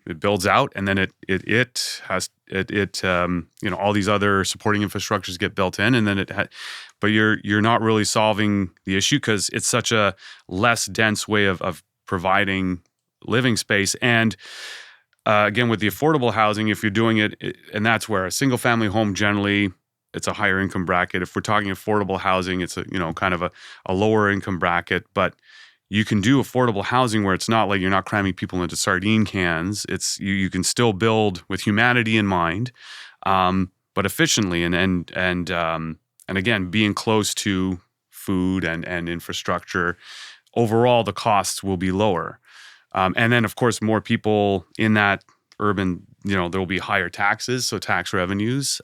It builds out, and then it has all these other supporting infrastructures get built in, and then but you're not really solving the issue because it's such a less dense way of providing living space. And again, with the affordable housing, if you're doing it, and that's where a single family home generally, it's a higher income bracket. If we're talking affordable housing, it's a, kind of a lower income bracket, but you can do affordable housing where it's not like you're not cramming people into sardine cans. It's you can still build with humanity in mind, but efficiently and again, being close to food and infrastructure. Overall, the costs will be lower. And then, of course, more people in that urban, there will be higher taxes, so tax revenues.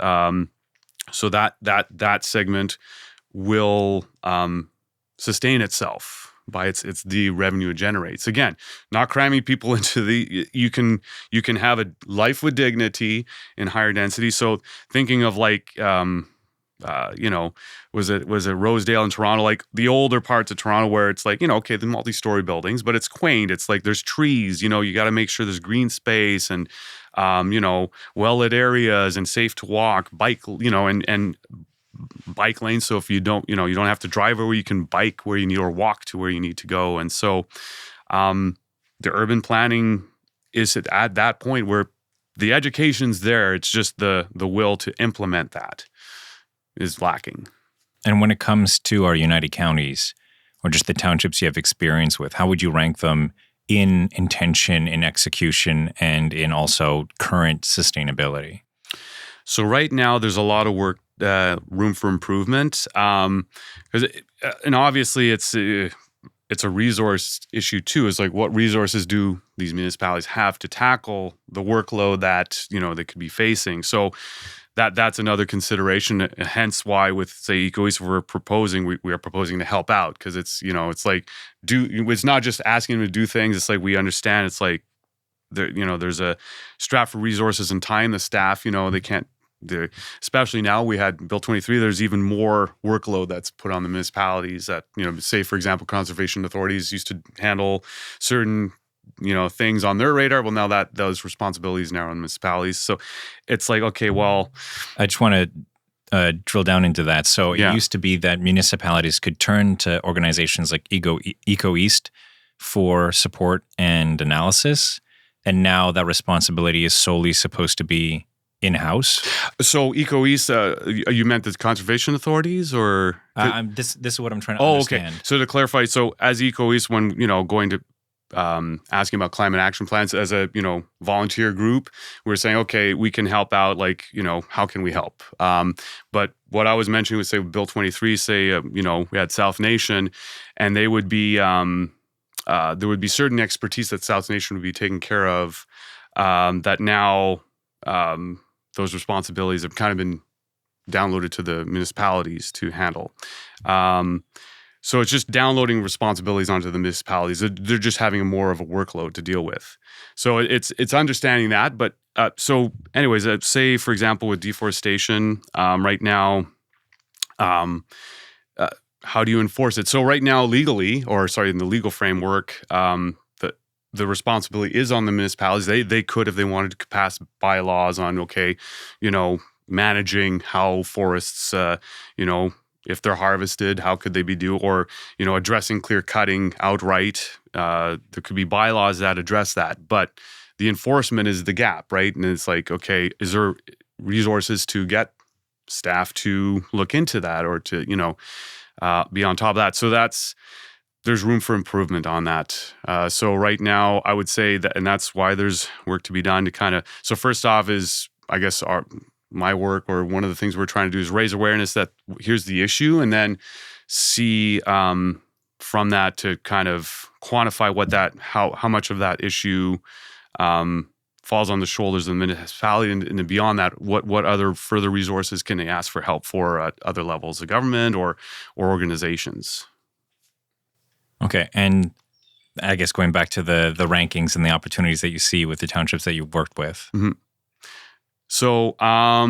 So that segment will sustain itself by its the revenue it generates. Again, not cramming people into you can have a life with dignity in higher density. So thinking of like was it Rosedale in Toronto, like the older parts of Toronto where it's like, okay, the multi-story buildings, but it's quaint. It's like there's trees, you got to make sure there's green space and, well-lit areas and safe to walk, bike, and bike lanes. So if you don't have to drive where you can bike where you need or walk to where you need to go. And so the urban planning is at that point where the education's there. It's just the will to implement that is lacking. And when it comes to our United Counties, or just the townships you have experience with, how would you rank them in intention, in execution, and in also current sustainability? So right now, there's a lot of work, room for improvement, and obviously it's a resource issue too. Is like what resources do these municipalities have to tackle the workload that they could be facing? So that's another consideration. Hence why with say EcoEast we are proposing to help out, because it's it's like it's not just asking them to do things. It's like we understand it's like there's a strap for resources and time. The staff they can't. Especially now we had Bill 23. There's even more workload that's put on the municipalities. That say for example, conservation authorities used to handle certain things on their radar. Well, now that those responsibilities now on municipalities. So it's like, okay, well, I just want to drill down into that. So it used to be that municipalities could turn to organizations like EcoEast for support and analysis, and now that responsibility is solely supposed to be in-house. So EcoEast, you meant the conservation authorities, or this is what I'm trying to understand. Okay. So to clarify, so as EcoEast, when going to asking about climate action plans as a volunteer group, we're saying, okay, we can help out. Like how can we help? But what I was mentioning was say Bill 23. Say we had South Nation, and they would be there would be certain expertise that South Nation would be taking care of. That now those responsibilities have kind of been downloaded to the municipalities to handle. So it's just downloading responsibilities onto the municipalities. They're just having more of a workload to deal with. So it's understanding that. But so anyways, say for example with deforestation, right now, how do you enforce it? So right now legally, in the legal framework, the responsibility is on the municipalities. They could, if they wanted to pass bylaws on, managing how forests, if they're harvested, how could they be or addressing clear cutting outright. There could be bylaws that address that, but the enforcement is the gap, right? And it's like, okay, is there resources to get staff to look into that or to be on top of that? So there's room for improvement on that. So right now, I would say that, and that's why there's work to be done to kind of. So first off is, I guess, my work, or one of the things we're trying to do is raise awareness that here's the issue, and then see from that to kind of quantify how much of that issue falls on the shoulders of the municipality, and beyond that, what other further resources can they ask for help for at other levels of government or organizations. Okay, and I guess going back to the rankings and the opportunities that you see with the townships that you've worked with. Mm-hmm. So, I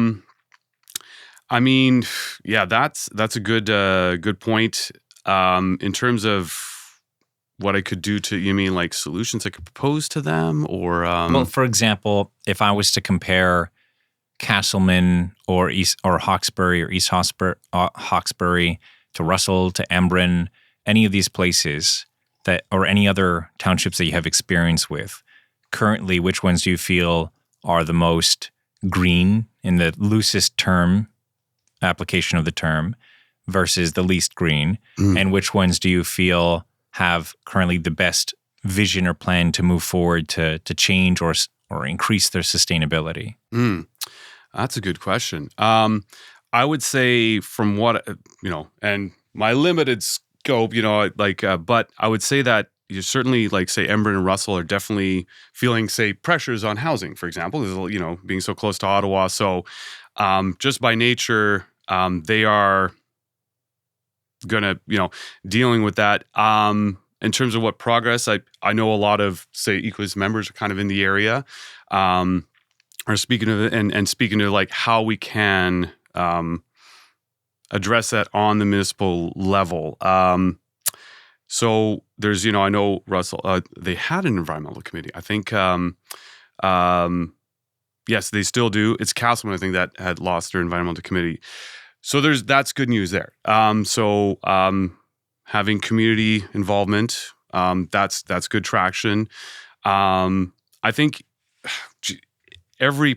mean, yeah, that's a good point. In terms of what I could do to, you mean like solutions I could propose to them, or? Well, for example, if I was to compare Castleman or Hawkesbury or East Hawkesbury to Russell to Embrun, any of these places or any other townships that you have experience with, currently, which ones do you feel are the most green in the loosest term application of the term versus the least green? And which ones do you feel have currently the best vision or plan to move forward to change or increase their sustainability? That's a good question. I would say from what, and my limited scope, but I would say that you certainly, like, say, Embrun and Russell are definitely feeling, say, pressures on housing, for example, being so close to Ottawa. So just by nature, they are going to, dealing with that. In terms of what progress, I know a lot of, say, Equus members are kind of in the area, are speaking of it and speaking to like how we can address that on the municipal level. So there's, I know Russell, they had an environmental committee. I think, yes, they still do. It's Castleman, I think, that had lost their environmental committee. So that's good news there. So having community involvement, that's good traction. I think every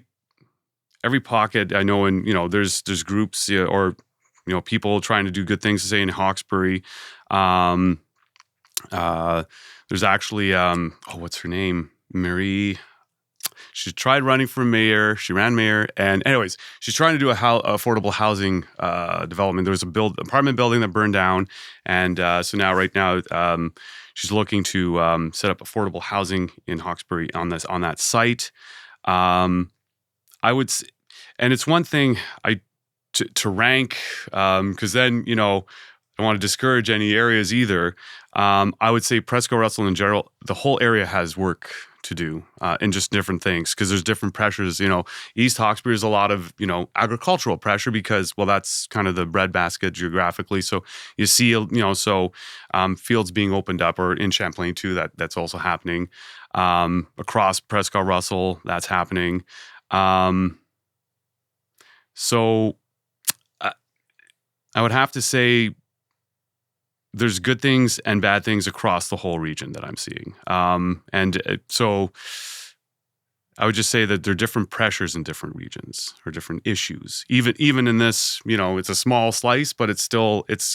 pocket I know, and there's groups or people trying to do good things. Say in Hawkesbury, there's actually what's her name, Marie. She tried running for mayor. She ran mayor, and anyways, she's trying to do a affordable housing development. There was apartment building that burned down, and so right now she's looking to set up affordable housing in Hawkesbury on that site. I would, and it's one thing to rank because then I don't want to discourage any areas either. I would say Prescott Russell in general, the whole area has work to do in just different things because there's different pressures. East Hawkesbury is a lot of agricultural pressure because that's kind of the breadbasket geographically. So you see fields being opened up, or in Champlain too. That's also happening across Prescott Russell. That's happening. So I would have to say there's good things and bad things across the whole region that I'm seeing. So I would just say that there are different pressures in different regions or different issues. Even in this, it's a small slice, but it's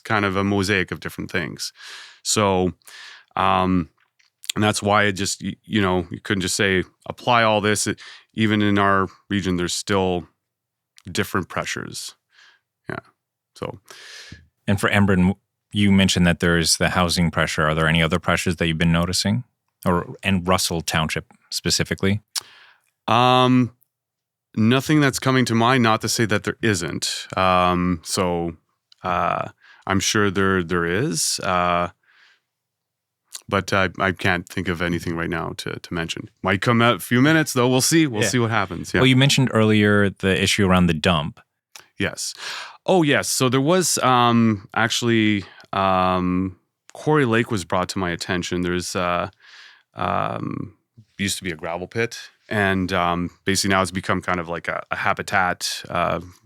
kind of a mosaic of different things. So, and that's why it just, you couldn't just say apply all this. Even in our region, there's still different pressures. Yeah. So, and for Embrun, you mentioned that there's the housing pressure. Are there any other pressures that you've been noticing, and Russell Township specifically? Nothing that's coming to mind. Not to say that there isn't. So I'm sure there is. But I can't think of anything right now to mention. Might come out a few minutes, though. We'll see. We'll see what happens. Yeah. Well, you mentioned earlier the issue around the dump. Yes. Oh, yes. So there was actually Quarry Lake was brought to my attention. There's used to be a gravel pit, and basically now it's become kind of like a habitat,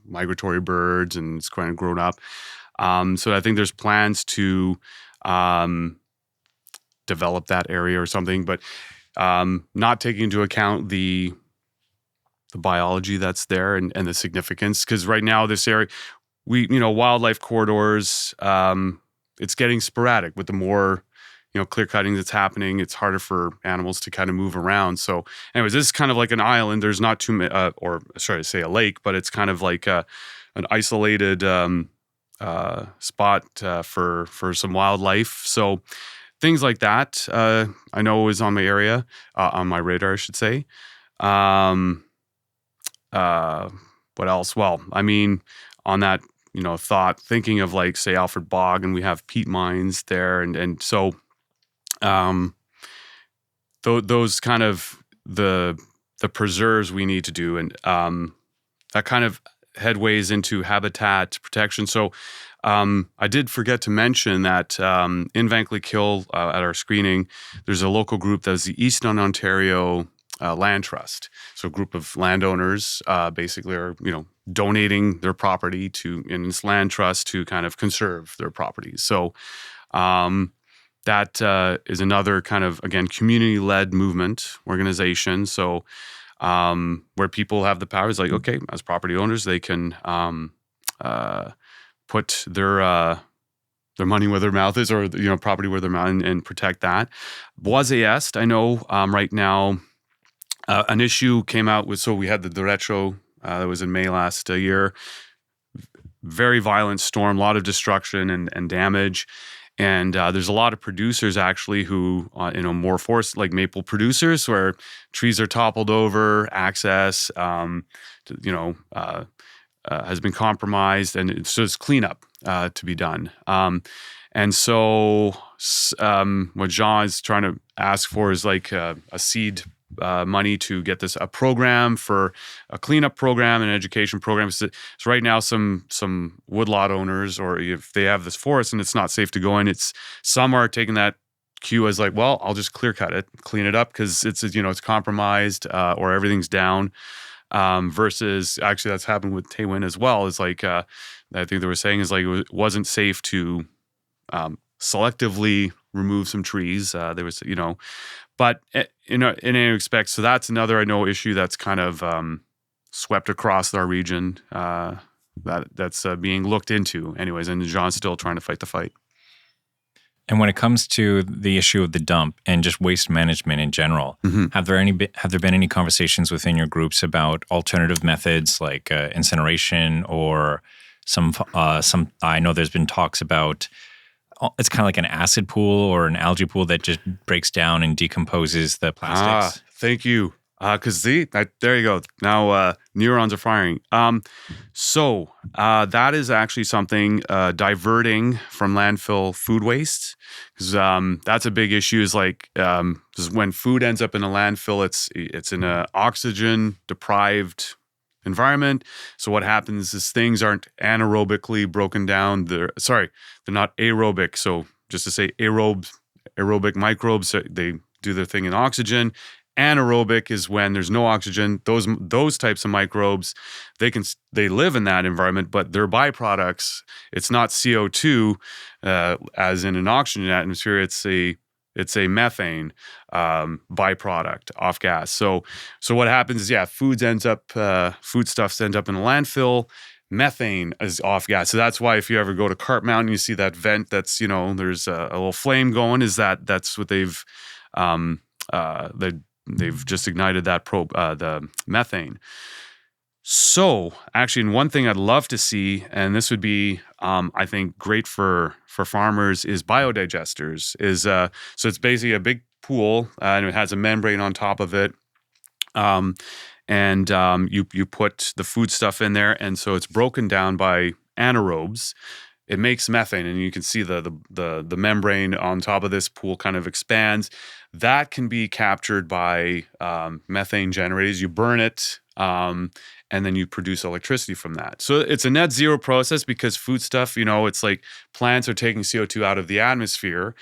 migratory birds, and it's kind of grown up. So I think there's plans to develop that area or something, but not taking into account the biology that's there and the significance. Because right now this area, wildlife corridors, it's getting sporadic with the more, clear cutting that's happening. It's harder for animals to kind of move around. So anyways, this is kind of like an island. There's not too many, or sorry to say a lake, but it's kind of like an isolated spot for some wildlife. So things like that, I know is on my radar, I should say. What else? Well, I mean, on that, thinking of like, say, Alfred Bog, and we have peat mines there. And so those kind of the preserves we need to do. And that kind of headways into habitat protection. So I did forget to mention that in Vankleek at our screening, there's a local group that's the Eastern Ontario Land Trust. So a group of landowners basically are, donating their property in this land trust to kind of conserve their properties. So that is another kind of, again, community-led movement organization. So where people have the power is like, okay, as property owners, they can put their money where their mouth is, or property where their mouth, and protect that. Boise Est, I know right now, an issue came out with. So we had the derecho that was in May last year. Very violent storm, a lot of destruction and damage. And there's a lot of producers actually who, more forest, like maple producers, where trees are toppled over, access, has been compromised, and it's just cleanup to be done. And so what Jean is trying to ask for is like a seed money to get this a program for a cleanup program and education program. So right now, some woodlot owners, or if they have this forest and it's not safe to go in, some are taking that cue as like, well, I'll just clear cut it, clean it up because it's compromised or everything's down. Versus actually that's happened with Taywin as well. Is like I think they were saying is like it wasn't safe to selectively remove some trees. There was but in any respect, so that's another issue that's kind of swept across our region that's being looked into, anyways. And Jean's still trying to fight the fight. And when it comes to the issue of the dump and just waste management in general, have there been any conversations within your groups about alternative methods like incineration or some? I know there's been talks about it's kind of like an acid pool or an algae pool that just breaks down and decomposes the plastics. Thank you. Because there you go. Now neurons are firing. So that is actually something diverting from landfill food waste, because that's a big issue. Is like when food ends up in a landfill, it's in an oxygen deprived environment. So what happens is things aren't anaerobically broken down. They're not aerobic. So just to say aerobic microbes, they do their thing in oxygen. Anaerobic is when there's no oxygen. Those types of microbes, they live in that environment, but their byproducts, it's not CO2 as in an oxygen atmosphere. It's a methane byproduct off gas. So what happens is foodstuffs end up in a landfill. Methane is off gas. So that's why if you ever go to Carp Mountain, you see that vent that's there's a little flame going. That's what they've just ignited that the methane. So actually, and one thing I'd love to see, and this would be, I think, great for farmers, is biodigesters. So it's basically a big pool, and it has a membrane on top of it. You put the food stuff in there, and so it's broken down by anaerobes. It makes methane, and you can see the membrane on top of this pool kind of expands. That can be captured by methane generators. You burn it, and then you produce electricity from that. So it's a net zero process because foodstuff, it's like plants are taking CO2 out of the atmosphere.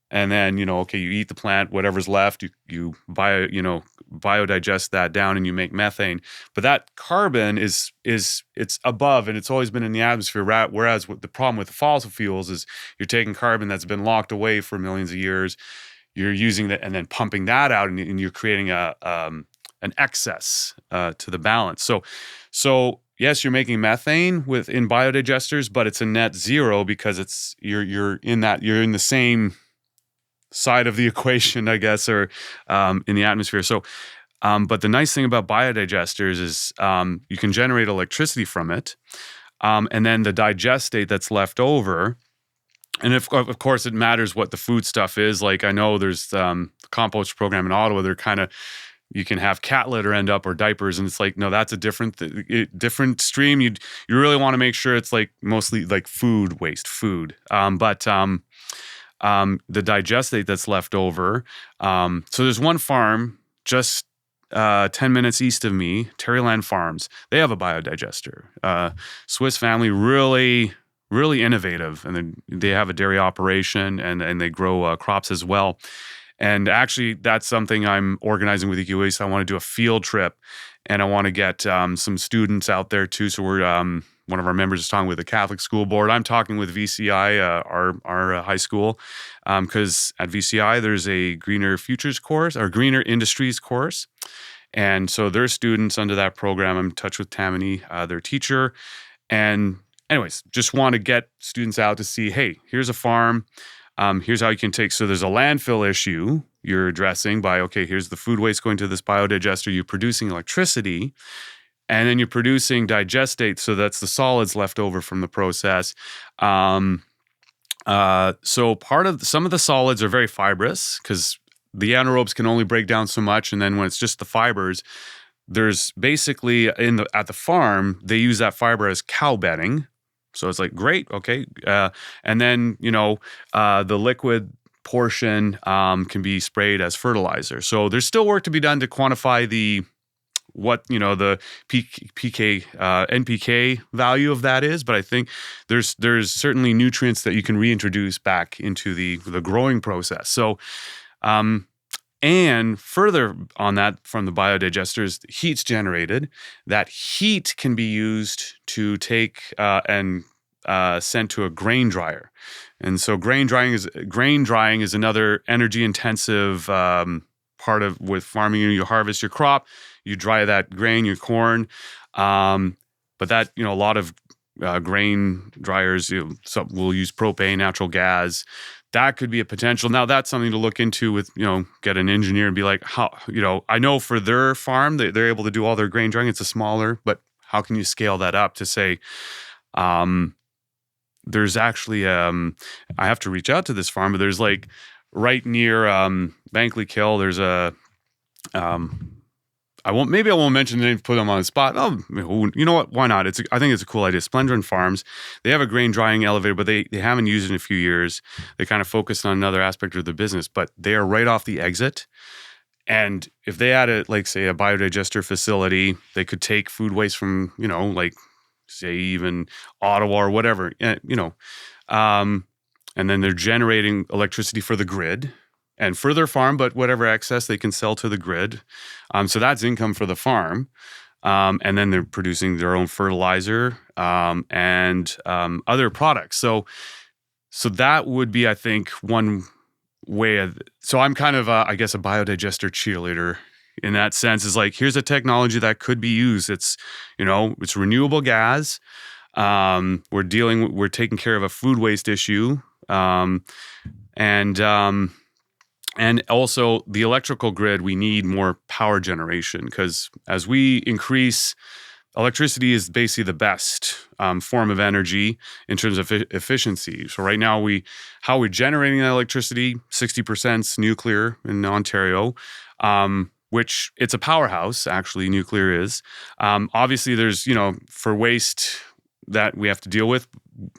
And then, you eat the plant, whatever's left, you biodigest that down and you make methane. But that carbon it's above, and it's always been in the atmosphere. Whereas the problem with the fossil fuels is you're taking carbon that's been locked away for millions of years, you're using that and then pumping that out, and you're creating an excess to the balance. So yes, you're making methane in biodigesters, but it's a net zero because you're in the same side of the equation, I guess, or in the atmosphere. So, but the nice thing about biodigesters is you can generate electricity from it, and then the digestate that's left over. And of course, it matters what the food stuff is. Like I know there's the compost program in Ottawa. They're kind of, you can have cat litter end up or diapers, and it's like, no, that's a different stream. You really want to make sure it's like mostly like food waste, but the digestate that's left over. So there's one farm just 10 minutes east of me, Terryland Farms. They have a biodigester. Swiss family, really, really innovative, and then they have a dairy operation and they grow crops as well. And actually, that's something I'm organizing with EQA. So I want to do a field trip, and I want to get some students out there too. So we're one of our members is talking with the Catholic School Board. I'm talking with VCI, our high school, because at VCI there's a Greener Futures course or Greener Industries course. And so their students under that program, I'm in touch with Tammany, their teacher. And anyways, just want to get students out to see, hey, here's a farm. Here's how you can take, so there's a landfill issue you're addressing by, okay, here's the food waste going to this biodigester. You're producing electricity, and then you're producing digestate. So that's the solids left over from the process. So some of the solids are very fibrous because the anaerobes can only break down so much. And then when it's just the fibers, there's basically at the farm, they use that fiber as cow bedding. So it's like, great, okay. And then, the liquid portion can be sprayed as fertilizer. So there's still work to be done to quantify the PK, NPK value of that is. But I think there's certainly nutrients that you can reintroduce back into the growing process. So, and further on that, from the biodigesters, heat's generated. That heat can be used to take and sent to a grain dryer. And so grain drying is another energy-intensive part of with farming. You harvest your crop, you dry that grain, your corn. But that, a lot of grain dryers will use propane, natural gas. That could be a potential. Now that's something to look into with, get an engineer and be like, how, I know for their farm, they're able to do all their grain drying. It's a smaller, but how can you scale that up to say, there's actually, I have to reach out to this farm, but there's like right near Bankley Kill, there's a, I won't mention the name, put them on the spot. Oh, you know what? Why not? I think it's a cool idea. Splendor Farms, they have a grain drying elevator, but they haven't used it in a few years. They kind of focused on another aspect of the business, but they are right off the exit. And if they had say a biodigester facility, they could take food waste from, say even Ottawa or whatever, and then they're generating electricity for the grid and for their farm, but whatever excess they can sell to the grid. So that's income for the farm. And then they're producing their own fertilizer and other products. So that would be, I think, one way. So I'm kind of, I guess, a biodigester cheerleader in that sense. Is like, here's a technology that could be used. It's, it's renewable gas. We're taking care of a food waste issue. And also the electrical grid, we need more power generation because as we increase, electricity is basically the best form of energy in terms of efficiency. So right now, how we're generating that electricity, 60% is nuclear in Ontario, which it's a powerhouse, actually, nuclear is. Obviously, there's, for waste that we have to deal with,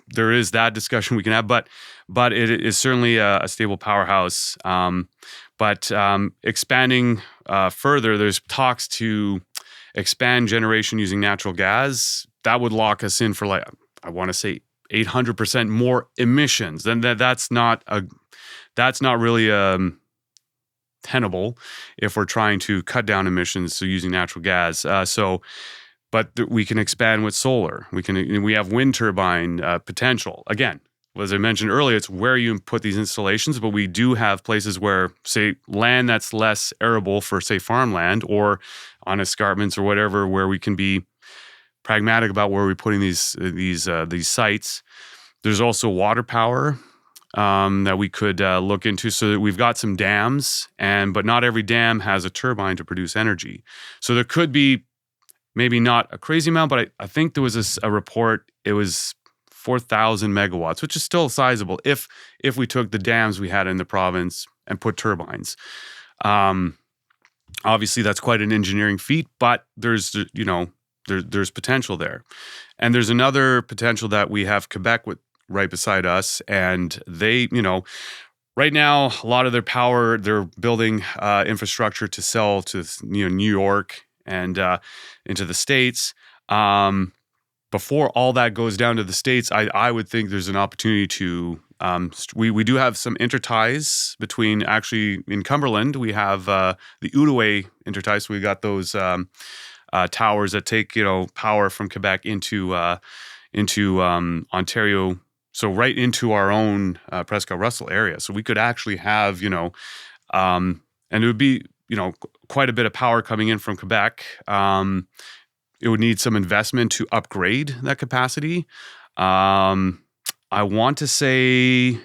there is that discussion we can have, but it is certainly a stable powerhouse. But expanding further, there's talks to expand generation using natural gas. That would lock us in for I want to say 800% more emissions. Then that's not really tenable if we're trying to cut down emissions. So using natural gas. But we can expand with solar. We have wind turbine potential. Again, as I mentioned earlier, it's where you put these installations, but we do have places where, say, land that's less arable for, say, farmland or on escarpments or whatever, where we can be pragmatic about where we're putting these sites. There's also water power that we could look into. So that we've got some dams, but not every dam has a turbine to produce energy. So there could be maybe not a crazy amount, but I think there was a report. It was 4,000 megawatts, which is still sizable if we took the dams we had in the province and put turbines. Obviously, that's quite an engineering feat, but there's potential there. And there's another potential that we have Quebec with right beside us, and they, right now, a lot of their power, they're building infrastructure to sell to New York and into the States. Before all that goes down to the States, I would think there's an opportunity to, we do have some interties between, actually in Cumberland, we have the Outaouais intertie, so we got those towers that take, power from Quebec into into Ontario, so right into our own Prescott Russell area. So we could actually have, and it would be, quite a bit of power coming in from Quebec. It would need some investment to upgrade that capacity. I want to say,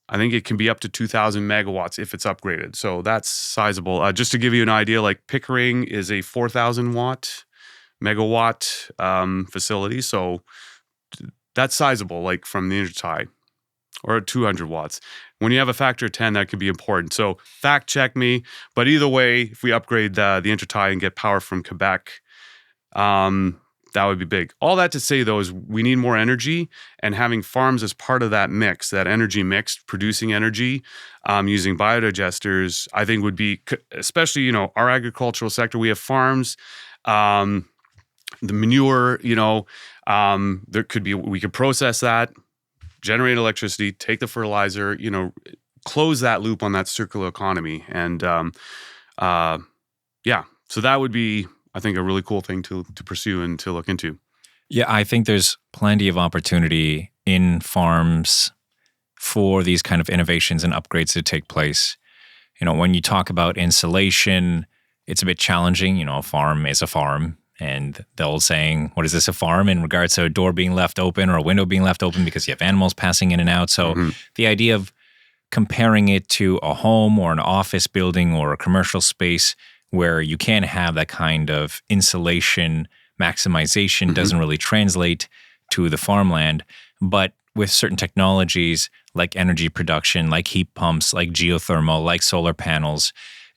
I think it can be up to 2,000 megawatts if it's upgraded. So that's sizable. Just to give you an idea, like Pickering is a 4,000 megawatt facility. So that's sizable, like from the intertie, or 200 watts. When you have a factor of 10, that could be important. So fact check me. But either way, if we upgrade the intertie and get power from Quebec, that would be big. All that to say, though, is we need more energy, and having farms as part of that mix, that energy mix, producing energy using biodigesters, I think would be, especially, our agricultural sector, we have farms, the manure, there could be, we could process that, generate electricity, take the fertilizer, close that loop on that circular economy. And so that would be, I think, a really cool thing to pursue and to look into. Yeah, I think there's plenty of opportunity in farms for these kind of innovations and upgrades to take place. When you talk about insulation, it's a bit challenging. A farm is a farm, and the old saying, what is this, a farm, in regards to a door being left open or a window being left open because you have animals passing in and out. So the idea of comparing it to a home or an office building or a commercial space where you can have that kind of insulation maximization doesn't really translate to the farmland. But with certain technologies like energy production, like heat pumps, like geothermal, like solar panels,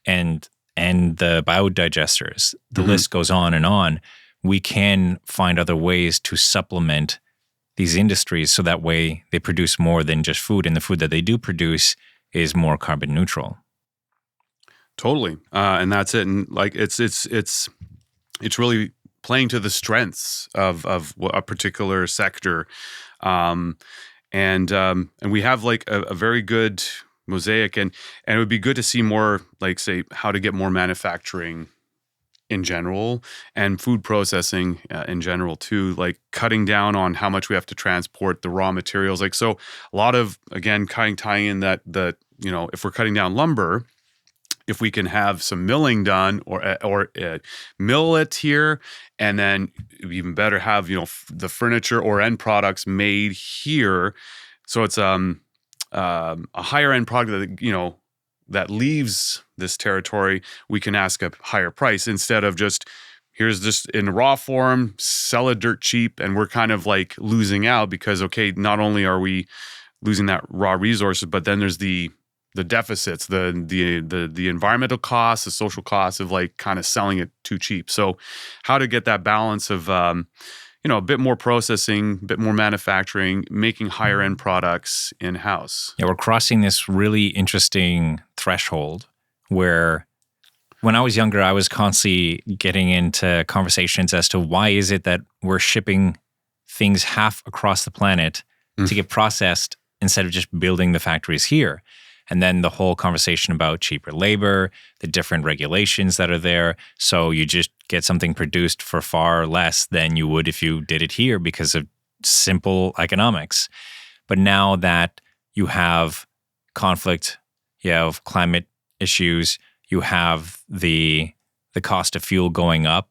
and the biodigesters, the list goes on, we can find other ways to supplement these industries so that way they produce more than just food, and the food that they do produce is more carbon neutral. Totally, and that's it. And like it's really playing to the strengths of a particular sector, and we have like a very good mosaic, and it would be good to see more, like, say, how to get more manufacturing in general and food processing in general too, like cutting down on how much we have to transport the raw materials. Like, so a lot of, again, tying in that if we're cutting down lumber, if we can have some milling done or mill it here, and then even better have, the furniture or end products made here. So it's a higher end product that, that leaves this territory, we can ask a higher price instead of just, here's just in raw form, sell it dirt cheap. And we're kind of like losing out because, okay, not only are we losing that raw resources, but then there's the deficits, the environmental costs, the social costs of like kind of selling it too cheap. So how to get that balance of, a bit more processing, a bit more manufacturing, making higher end products in-house. Yeah, we're crossing this really interesting threshold where when I was younger, I was constantly getting into conversations as to why is it that we're shipping things half across the planet to get processed instead of just building the factories here. And then the whole conversation about cheaper labor, the different regulations that are there. So you just get something produced for far less than you would if you did it here because of simple economics. But now that you have conflict, you have climate issues, you have the cost of fuel going up,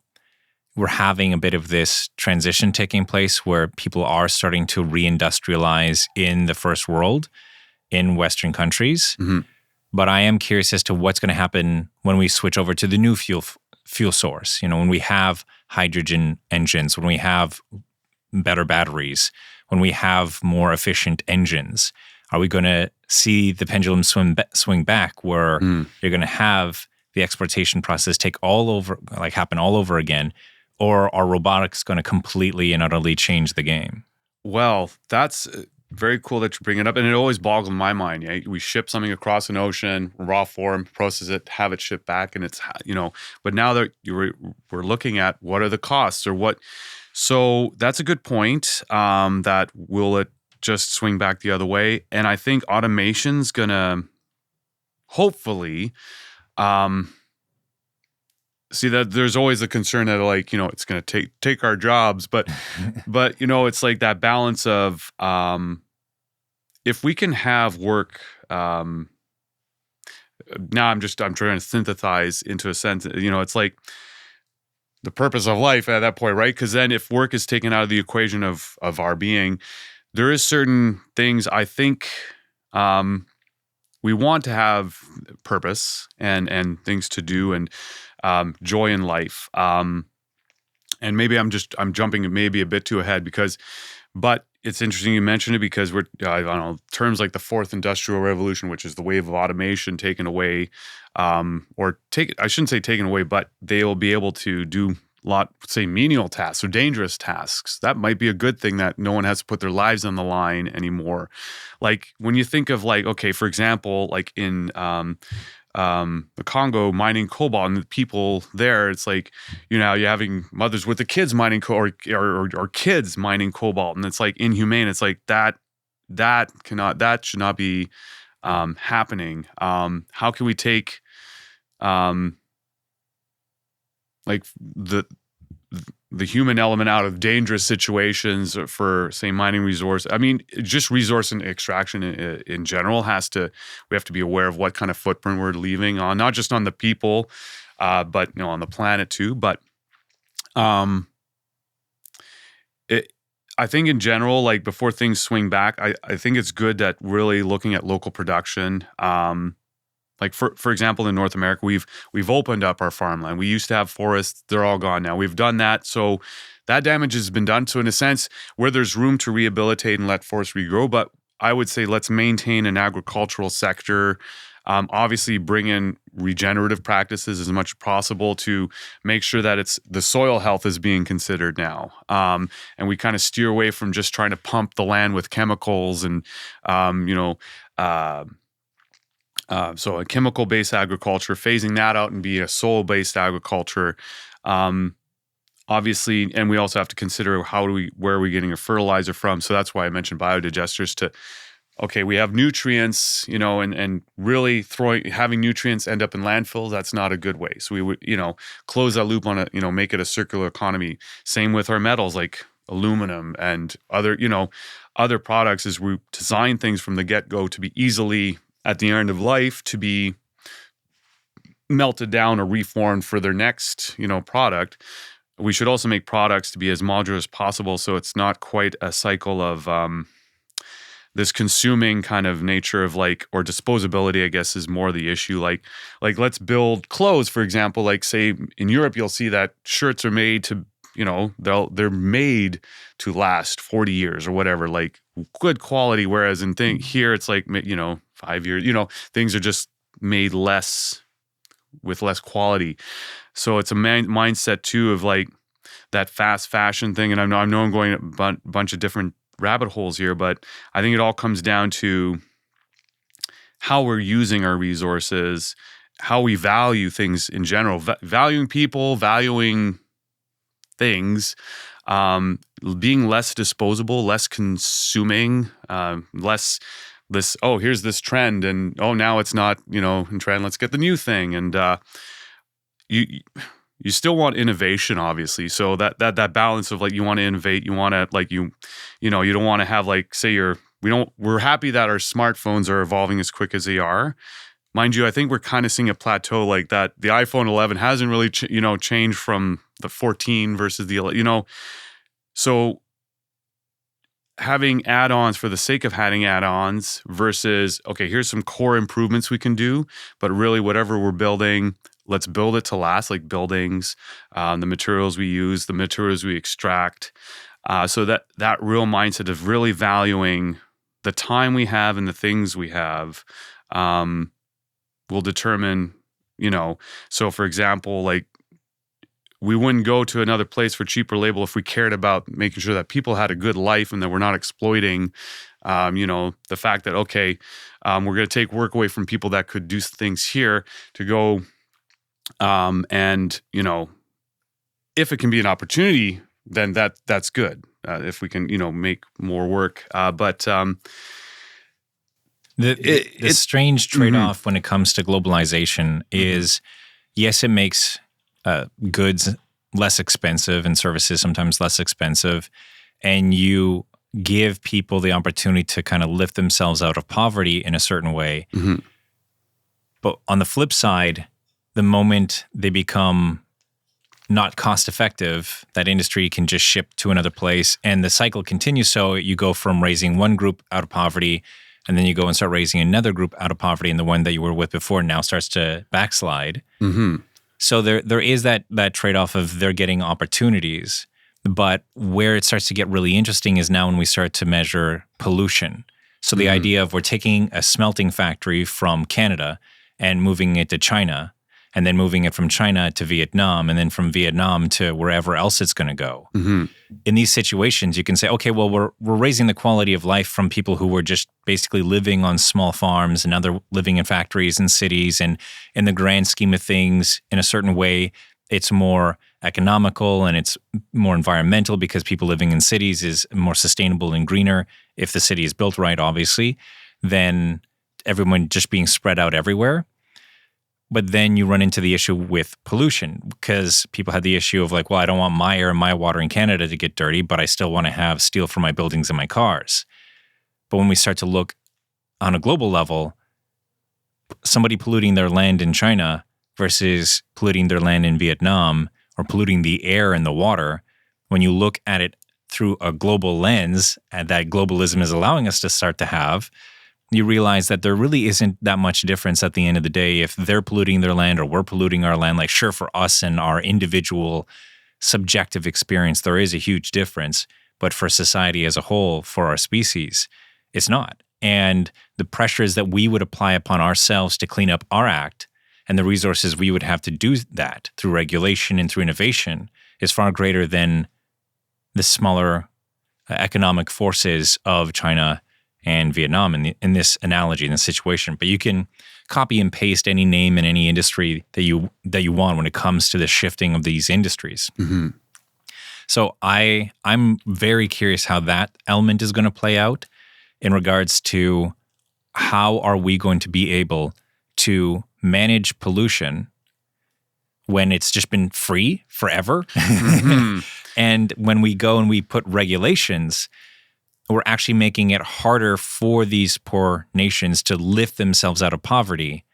we're having a bit of this transition taking place where people are starting to reindustrialize in the first world, in Western countries. But I am curious as to what's going to happen when we switch over to the new fuel source. When we have hydrogen engines, when we have better batteries, when we have more efficient engines, are we going to see the pendulum swing back where you're going to have the exportation process happen all over again? Or are robotics going to completely and utterly change the game? Well, that's very cool that you bring it up. And it always boggles my mind. Yeah? We ship something across an ocean, raw form, process it, have it shipped back. And it's, but now that we're looking at what are the costs or what. So that's a good point, that will it just swing back the other way? And I think automation's going to hopefully see that there's always a concern that like, it's going to take our jobs, but it's like that balance of if we can have work. Now I'm trying to synthesize into a sense. It's like the purpose of life at that point, right? Because then if work is taken out of the equation of our being, there is certain things I think we want to have purpose and things to do and joy in life. And maybe I'm jumping maybe a bit too ahead but it's interesting you mentioned it because I don't know, terms like the fourth industrial revolution, which is the wave of automation taken away, I shouldn't say taken away, but they'll be able to do say menial tasks or dangerous tasks. That might be a good thing that no one has to put their lives on the line anymore. Like when you think of like, okay, for example, like in the Congo mining cobalt and the people there, it's like, you're having mothers with the kids mining or kids mining cobalt, and it's like inhumane. It's like that should not be happening. How can we take like the human element out of dangerous situations for, say, mining resource? I mean, just resource and extraction in general we have to be aware of what kind of footprint we're leaving on, not just on the people, but on the planet too. But I think in general, like before things swing back, I think it's good that really looking at local production. Like for example, in North America, we've opened up our farmland. We used to have forests; they're all gone now. We've done that, so that damage has been done. So in a sense, where there's room to rehabilitate and let forests regrow, but I would say let's maintain an agricultural sector. Obviously, bring in regenerative practices as much as possible to make sure that the soil health is being considered now, and we kind of steer away from just trying to pump the land with chemicals and so a chemical-based agriculture, phasing that out and be a soil-based agriculture. Obviously, and we also have to consider where are we getting a fertilizer from? So that's why I mentioned biodigesters we have nutrients, and really having nutrients end up in landfills, that's not a good way. So we would, close that loop on make it a circular economy. Same with our metals like aluminum and other products, is we design things from the get-go to be easily at the end of life to be melted down or reformed for their next, product. We should also make products to be as modular as possible, so it's not quite a cycle of this consuming kind of nature of like, or disposability, I guess, is more the issue. Like let's build clothes, for example. Like say in Europe, you'll see that shirts are made to, they're made to last 40 years or whatever, like good quality. Whereas here it's like, 5 years, things are just made with less quality. So it's a mindset too of like that fast fashion thing. And I know I'm going a bunch of different rabbit holes here, but I think it all comes down to how we're using our resources, how we value things in general, valuing people, valuing things, being less disposable, less consuming, less this, here's this trend, and now it's not, in trend, let's get the new thing. And you still want innovation, obviously. So that balance of like, you want to innovate, you want to like, you don't want to have like, say we're happy that our smartphones are evolving as quick as they are. Mind you, I think we're kind of seeing a plateau like that. The iPhone 11 hasn't really, changed from the 14 versus the 11, So having add-ons for the sake of having add-ons versus, okay, here's some core improvements we can do, but really whatever we're building, let's build it to last, like buildings, the materials we use, the materials we extract. So that real mindset of really valuing the time we have and the things we have will determine, so for example, like we wouldn't go to another place for cheaper labor if we cared about making sure that people had a good life and that we're not exploiting, the fact that, okay, we're going to take work away from people that could do things here to go, and, if it can be an opportunity, then that's good. If we can, make more work. But the strange trade-off when it comes to globalization is, yes, it makes goods less expensive and services sometimes less expensive, and you give people the opportunity to kind of lift themselves out of poverty in a certain way. Mm-hmm. But on the flip side, the moment they become not cost effective, that industry can just ship to another place and the cycle continues. So you go from raising one group out of poverty, and then you go and start raising another group out of poverty, and the one that you were with before now starts to backslide. Mm-hmm. So there is that trade-off of they're getting opportunities, but where it starts to get really interesting is now when we start to measure pollution. So the idea of we're taking a smelting factory from Canada and moving it to China, and then moving it from China to Vietnam, and then from Vietnam to wherever else it's going to go. Mm-hmm. In these situations, you can say, okay, well, we're raising the quality of life from people who were just basically living on small farms and now they're living in factories and cities. And in the grand scheme of things, in a certain way, it's more economical and it's more environmental because people living in cities is more sustainable and greener if the city is built right, obviously, than everyone just being spread out everywhere. But then you run into the issue with pollution because people had the issue of like, well, I don't want my air and my water in Canada to get dirty, but I still want to have steel for my buildings and my cars. But when we start to look on a global level, somebody polluting their land in China versus polluting their land in Vietnam or polluting the air and the water, when you look at it through a global lens and that globalism is allowing us to start to have, you realize that there really isn't that much difference at the end of the day if they're polluting their land or we're polluting our land. Like, sure, for us and our individual subjective experience, there is a huge difference. But for society as a whole, for our species, it's not. And the pressures that we would apply upon ourselves to clean up our act and the resources we would have to do that through regulation and through innovation is far greater than the smaller economic forces of China and Vietnam in this analogy, in this situation. But you can copy and paste any name in any industry that you want when it comes to the shifting of these industries. Mm-hmm. So I'm very curious how that element is going to play out in regards to how are we going to be able to manage pollution when it's just been free forever. Mm-hmm. And when we go and we put regulations, we're actually making it harder for these poor nations to lift themselves out of poverty.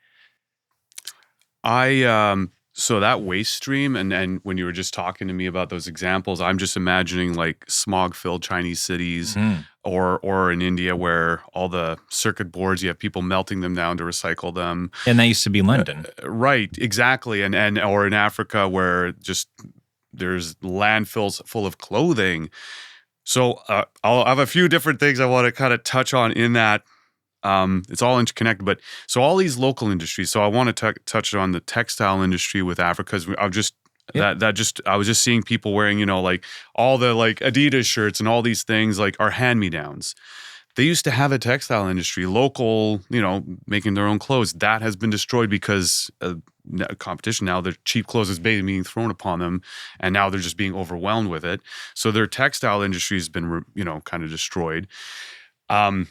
So that waste stream, and when you were just talking to me about those examples, I'm just imagining like smog-filled Chinese cities, or in India where all the circuit boards, you have people melting them down to recycle them. And that used to be London. Right, exactly. And or in Africa where just there's landfills full of clothing. So I'll have a few different things I want to kind of touch on in that. It's all interconnected, but so all these local industries. So I want to touch on the textile industry with Africa because I was just seeing people wearing, like all the like Adidas shirts and all these things like are hand-me-downs. They used to have a textile industry, local, making their own clothes. That has been destroyed because of competition. Now the cheap clothes is basically being thrown upon them, and now they're just being overwhelmed with it. So their textile industry has been, kind of destroyed. So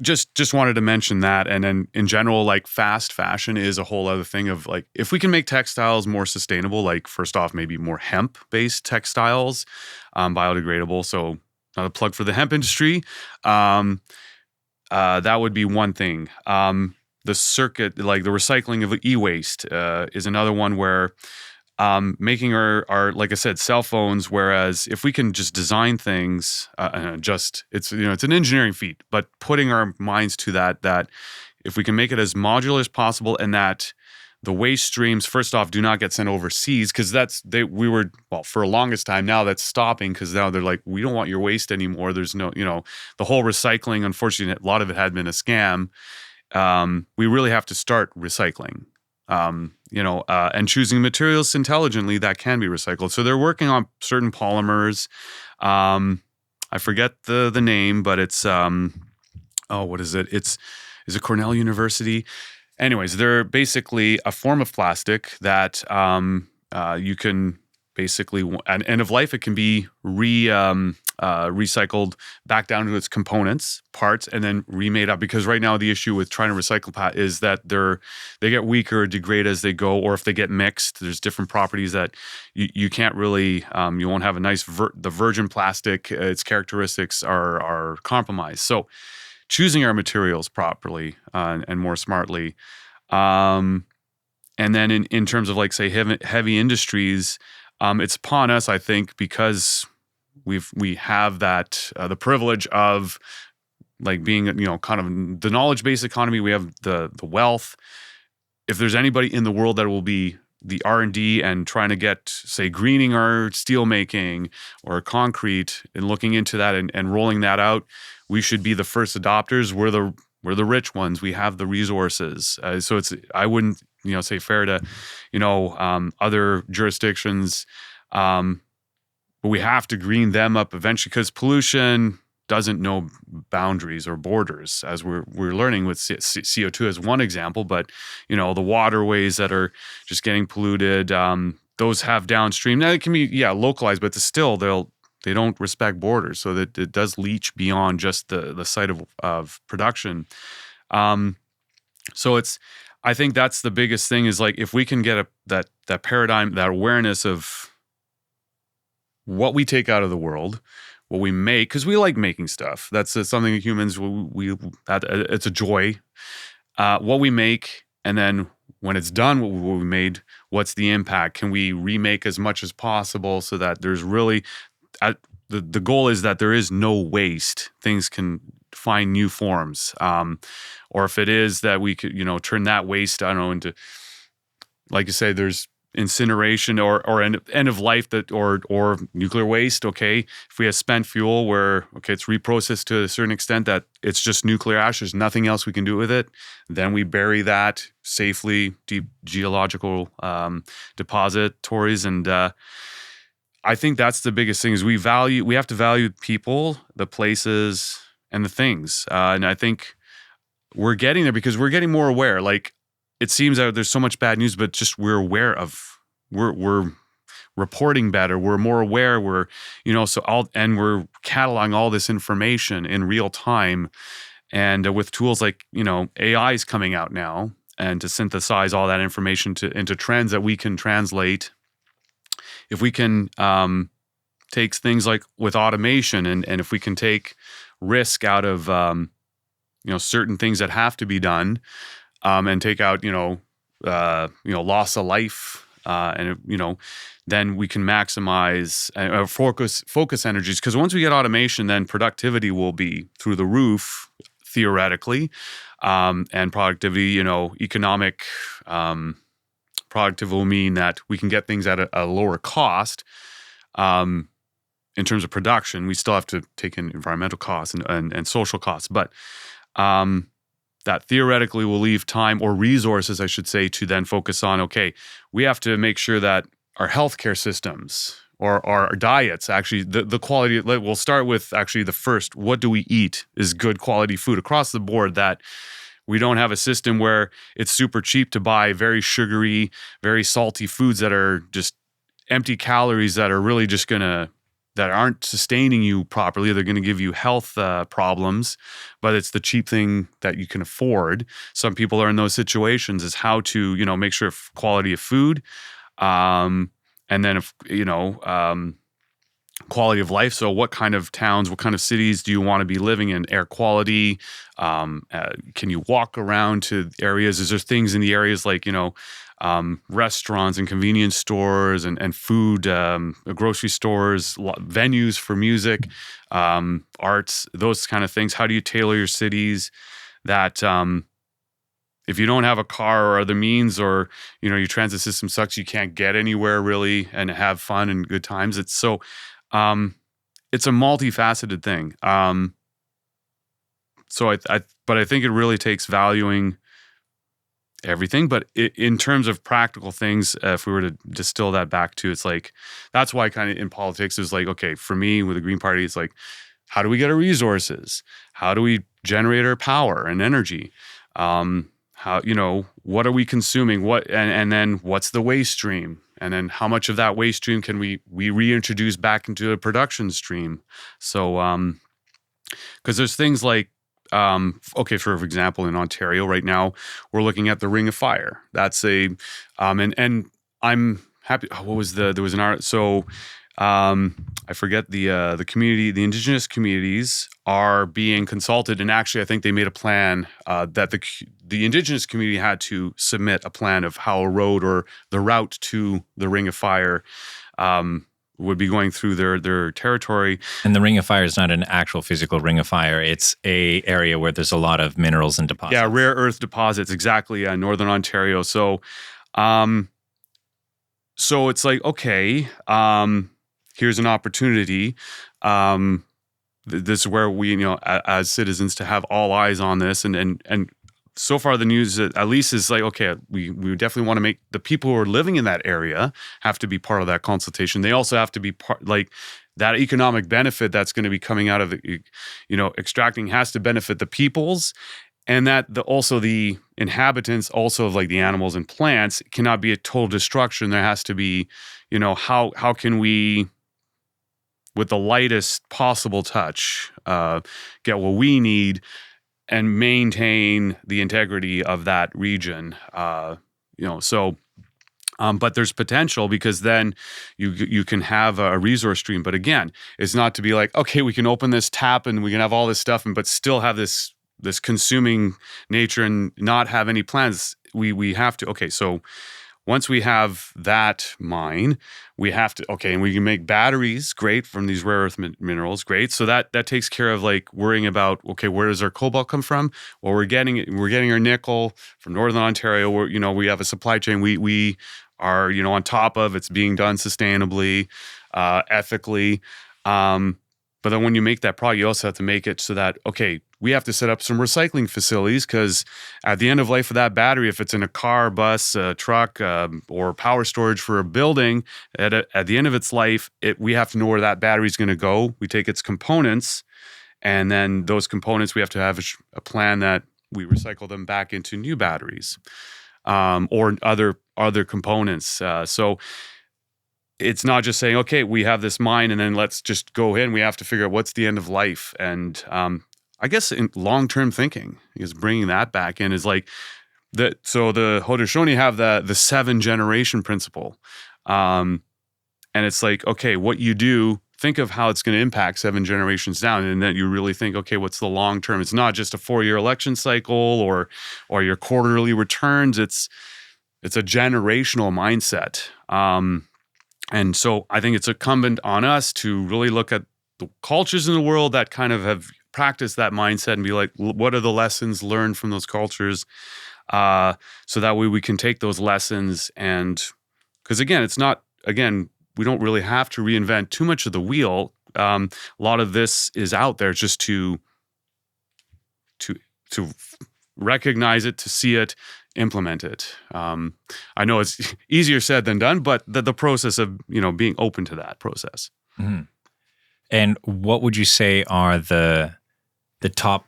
just wanted to mention that. And then in general, like fast fashion is a whole other thing of like, if we can make textiles more sustainable, like first off, maybe more hemp-based textiles, biodegradable. So not a plug for the hemp industry. That would be one thing. The circuit, like the recycling of e-waste is another one where making our, like I said, cell phones. Whereas if we can just design things, it's an engineering feat, but putting our minds to that if we can make it as modular as possible, and that the waste streams, first off, do not get sent overseas, because for the longest time now that's stopping, because now they're like, we don't want your waste anymore. There's no, the whole recycling, unfortunately, a lot of it had been a scam. We really have to start recycling. And choosing materials intelligently that can be recycled. So they're working on certain polymers. I forget the name, but it's what is it? Is it Cornell University? Anyways, they're basically a form of plastic that you can basically, at end of life, it can be recycled back down to its components, parts, and then remade up. Because right now the issue with trying to recycle is that they get weaker, degrade as they go, or if they get mixed, there's different properties that you can't really, you won't have a nice, the virgin plastic, its characteristics are compromised. So choosing our materials properly and more smartly. And then in terms of like, say, heavy industries, it's upon us, I think, because we have that the privilege of like being, kind of the knowledge-based economy. We have the wealth. If there's anybody in the world that will be the R&D and trying to get, say, greening our steel making or concrete and looking into that and rolling that out, we should be the first adopters. We're the rich ones. We have the resources. So I wouldn't, say fair to, other jurisdictions, but we have to green them up eventually because pollution doesn't know boundaries or borders, as we're learning with CO2 as one example. But the waterways that are just getting polluted, those have downstream. Now it can be localized, but still they don't respect borders, so that it does leach beyond just the site of production. So I think that's the biggest thing is like if we can get that paradigm, that awareness of what we take out of the world, what we make, because we like making stuff. That's something that humans it's a joy. What we make, and then when it's done, what we made, what's the impact? Can we remake as much as possible so that there's really the goal is that there is no waste. Things can find new forms. Or if it is that we could, turn that waste, into, like you say, there's incineration or end of life or nuclear waste. Okay, if we have spent fuel where it's reprocessed to a certain extent that it's just nuclear ash, there's nothing else we can do with it, then we bury that safely, deep geological depositories. And I think that's the biggest thing is we have to value people, the places, and the things. And I think we're getting there because we're getting more aware. Like it seems that there's so much bad news, but just we're aware of, we're reporting better. We're more aware. We're, we're cataloging all this information in real time. And with tools like, AI is coming out now and to synthesize all that information into trends that we can translate. If we can take things like with automation and if we can take risk out of, certain things that have to be done and take out, loss of life and, then we can maximize focus energies. Because once we get automation, then productivity will be through the roof, theoretically, and productivity, economic productivity will mean that we can get things at a lower cost. In terms of production, we still have to take in environmental costs and social costs, but that theoretically will leave time or resources, I should say, to then focus on, we have to make sure that our healthcare systems or our diets, actually, the quality, we'll start with actually the first, what do we eat is good quality food across the board, that we don't have a system where it's super cheap to buy very sugary, very salty foods that are just empty calories that are really just that aren't sustaining you properly. They're going to give you health problems, but it's the cheap thing that you can afford. Some people are in those situations is how to, make sure quality of food, and then, quality of life. So what kind of towns, what kind of cities do you want to be living in? Air quality. Can you walk around to areas? Is there things in the areas like, restaurants and convenience stores and food, grocery stores, venues for music, arts, those kind of things? How do you tailor your cities that if you don't have a car or other means or, your transit system sucks, you can't get anywhere really and have fun and good times. It's it's a multifaceted thing. But I think it really takes valuing everything. But in terms of practical things, if we were to distill that back to, it's like, that's why kind of in politics is like, for me with the Green Party, it's like, how do we get our resources? How do we generate our power and energy? How, what are we consuming? And then what's the waste stream? And then how much of that waste stream can we reintroduce back into a production stream? So, because there's things like, okay, for example, in Ontario right now, we're looking at the Ring of Fire. That's and I'm happy. What was there was an art. So, I forget the community, the Indigenous communities are being consulted, and actually, I think they made a plan that the Indigenous community had to submit a plan of how a road or the route to the Ring of Fire would be going through their territory. And the Ring of Fire is not an actual physical Ring of Fire. It's a area where there's a lot of minerals and deposits. Yeah, rare earth deposits, exactly. Northern Ontario. So, so it's like, okay, here's an opportunity. This is where we, as citizens, to have all eyes on this, and so far the news at least is like, okay, we definitely want to make the people who are living in that area have to be part of that consultation. They also have to be part, like that economic benefit that's going to be coming out of the, extracting has to benefit the peoples, and that also the inhabitants also of like the animals and plants cannot be a total destruction. There has to be, how can we, with the lightest possible touch, get what we need and maintain the integrity of that region. So, but there's potential because then you can have a resource stream. But again, it's not to be like, okay, we can open this tap and we can have all this stuff, but still have this consuming nature and not have any plans. We have to, okay, so once we have that mine, we have to, okay, and we can make batteries, great, from these rare earth minerals, great. So that takes care of like worrying about, okay, where does our cobalt come from? Well, we're getting our nickel from Northern Ontario, where, we have a supply chain we are, on top of, it's being done sustainably, ethically. But then when you make that product, you also have to make it so that, okay, we have to set up some recycling facilities because at the end of life of that battery, if it's in a car, bus, truck, or power storage for a building, at the end of its life, we have to know where that battery is going to go. We take its components, and then those components, we have to have a plan that we recycle them back into new batteries or other components. So it's not just saying, okay, we have this mine and then let's just go in. We have to figure out what's the end of life. And I guess in long-term thinking is bringing that back in is like that. So the Haudenosaunee have the 7-generation principle. And it's like, okay, what you do, think of how it's going to impact 7 generations down. And then you really think, okay, what's the long-term? It's not just a 4-year election cycle or your quarterly returns. It's a generational mindset. And so I think it's incumbent on us to really look at the cultures in the world that kind of have practiced that mindset and be like, what are the lessons learned from those cultures? So that way we can take those lessons and, because again, we don't really have to reinvent too much of the wheel. A lot of this is out there just to recognize it, to see it, implement it. I know it's easier said than done, but the process of being open to that process. Mm-hmm. And what would you say are the top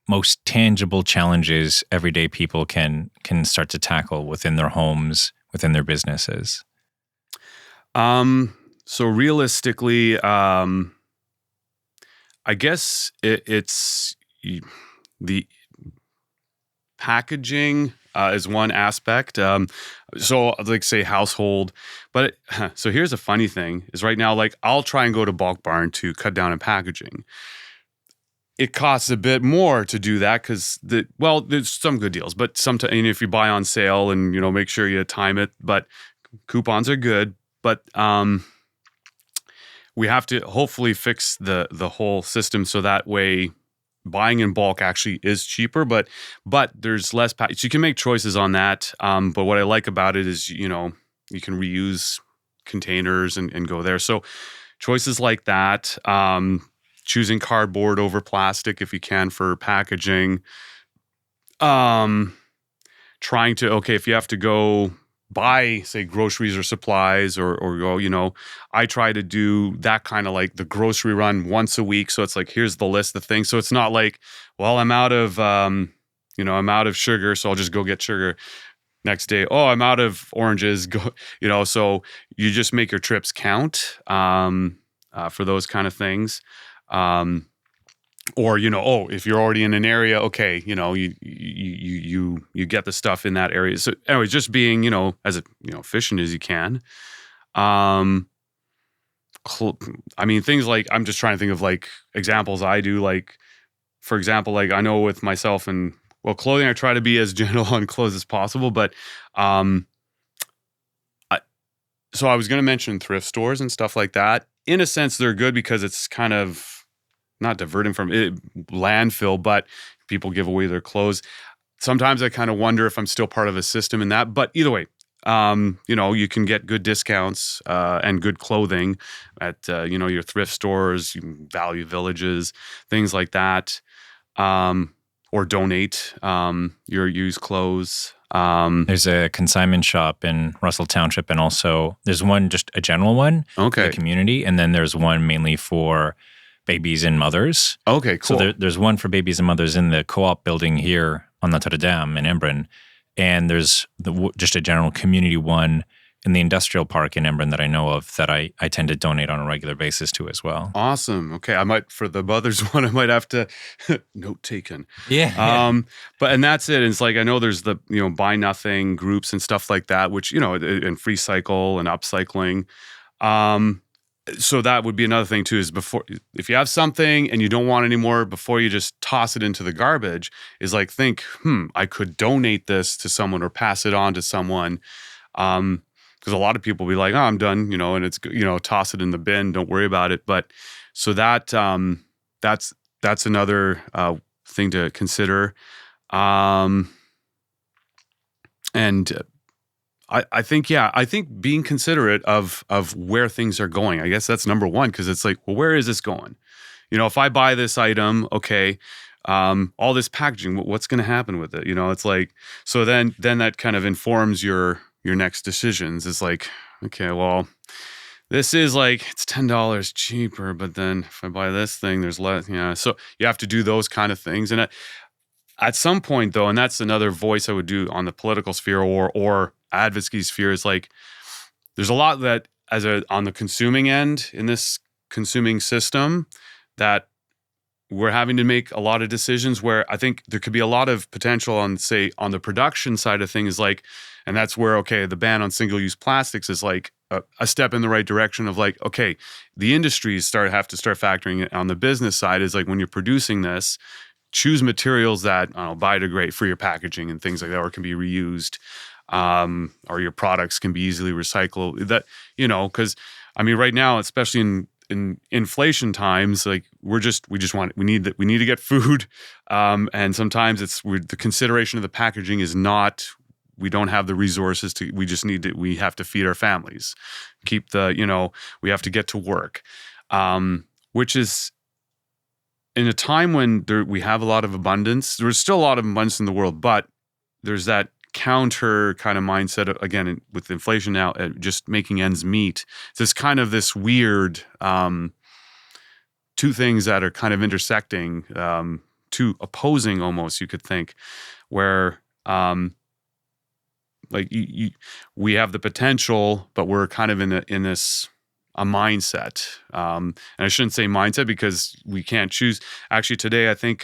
most tangible challenges everyday people can start to tackle within their homes, within their businesses? So realistically, I guess it's the packaging is one aspect. So like say household, but so here's a funny thing is right now, like I'll try and go to Bulk Barn to cut down on packaging. It costs a bit more to do that because there's some good deals, but sometimes if you buy on sale and make sure you time it, but coupons are good. But we have to hopefully fix the whole system so that way buying in bulk actually is cheaper, but there's less so you can make choices on that. But what I like about it is, you can reuse containers and go there. So choices like that, choosing cardboard over plastic if you can for packaging, trying to, okay, if you have to go buy, say, groceries or supplies or go, I try to do that kind of like the grocery run once a week. So it's like, here's the list of things. So it's not like, well, I'm out of, I'm out of sugar, so I'll just go get sugar. Next day, oh, I'm out of oranges. Go, so you just make your trips count for those kind of things. Or oh, if you're already in an area, okay, you get the stuff in that area. So anyway, just being as efficient as you can. I mean, things like, I'm just trying to think of like examples I do. Like, for example, like I know with myself and clothing, I try to be as general on clothes as possible. But so I was going to mention thrift stores and stuff like that. In a sense, they're good because it's kind of not diverting from it, landfill, but people give away their clothes. Sometimes I kind of wonder if I'm still part of a system in that. But either way, you can get good discounts and good clothing at your thrift stores, value villages, things like that, or donate your used clothes. There's a consignment shop in Russell Township, and also there's one, just a general one for the community, and then there's one mainly for babies and mothers. Okay, cool. So there's one for babies and mothers in the co-op building here on Notre Dame in Embrun, and there's just a general community one in the industrial park in Embrun that I know of that I tend to donate on a regular basis to as well. Awesome. Okay, I might, for the mothers one, I might have to note taken. Yeah. But and that's it. And it's like, I know there's the buy nothing groups and stuff like that, which and free cycle and upcycling. So that would be another thing too, is before, if you have something and you don't want anymore, before you just toss it into the garbage, is like, think, I could donate this to someone or pass it on to someone. Because a lot of people will be like, oh, I'm done, and it's, toss it in the bin, don't worry about it. But so that's another thing to consider. And I think being considerate of where things are going, I guess that's number one, because it's like, well, where is this going? If I buy this item, okay, all this packaging, what's going to happen with it? It's like, so then that kind of informs your next decisions. It's like, okay, well, this is like, it's $10 cheaper, but then if I buy this thing, there's less, so you have to do those kind of things. And at some point though, and that's another voice I would do on the political sphere or advocacy sphere, is like, there's a lot that on the consuming end in this consuming system that we're having to make a lot of decisions where I think there could be a lot of potential on, say, on the production side of things, like, and that's where, okay, the ban on single-use plastics is like a step in the right direction of like, okay, the industries have to start factoring it on the business side, is like, when you're producing this, choose materials that biodegrade for your packaging and things like that, or can be reused, or your products can be easily recycled. That, because I mean, right now, especially in inflation times, like we need to get food, and sometimes the consideration of the packaging is not. We don't have the resources we have to feed our families, we have to get to work, which is in a time when we have a lot of abundance. There's still a lot of abundance in the world, but there's that counter kind of mindset of, again, with inflation now, just making ends meet. It's this weird two things that are kind of intersecting, two opposing almost, you could think, where like we have the potential, but we're kind of in this a mindset. And I shouldn't say mindset because we can't choose. Actually, today I think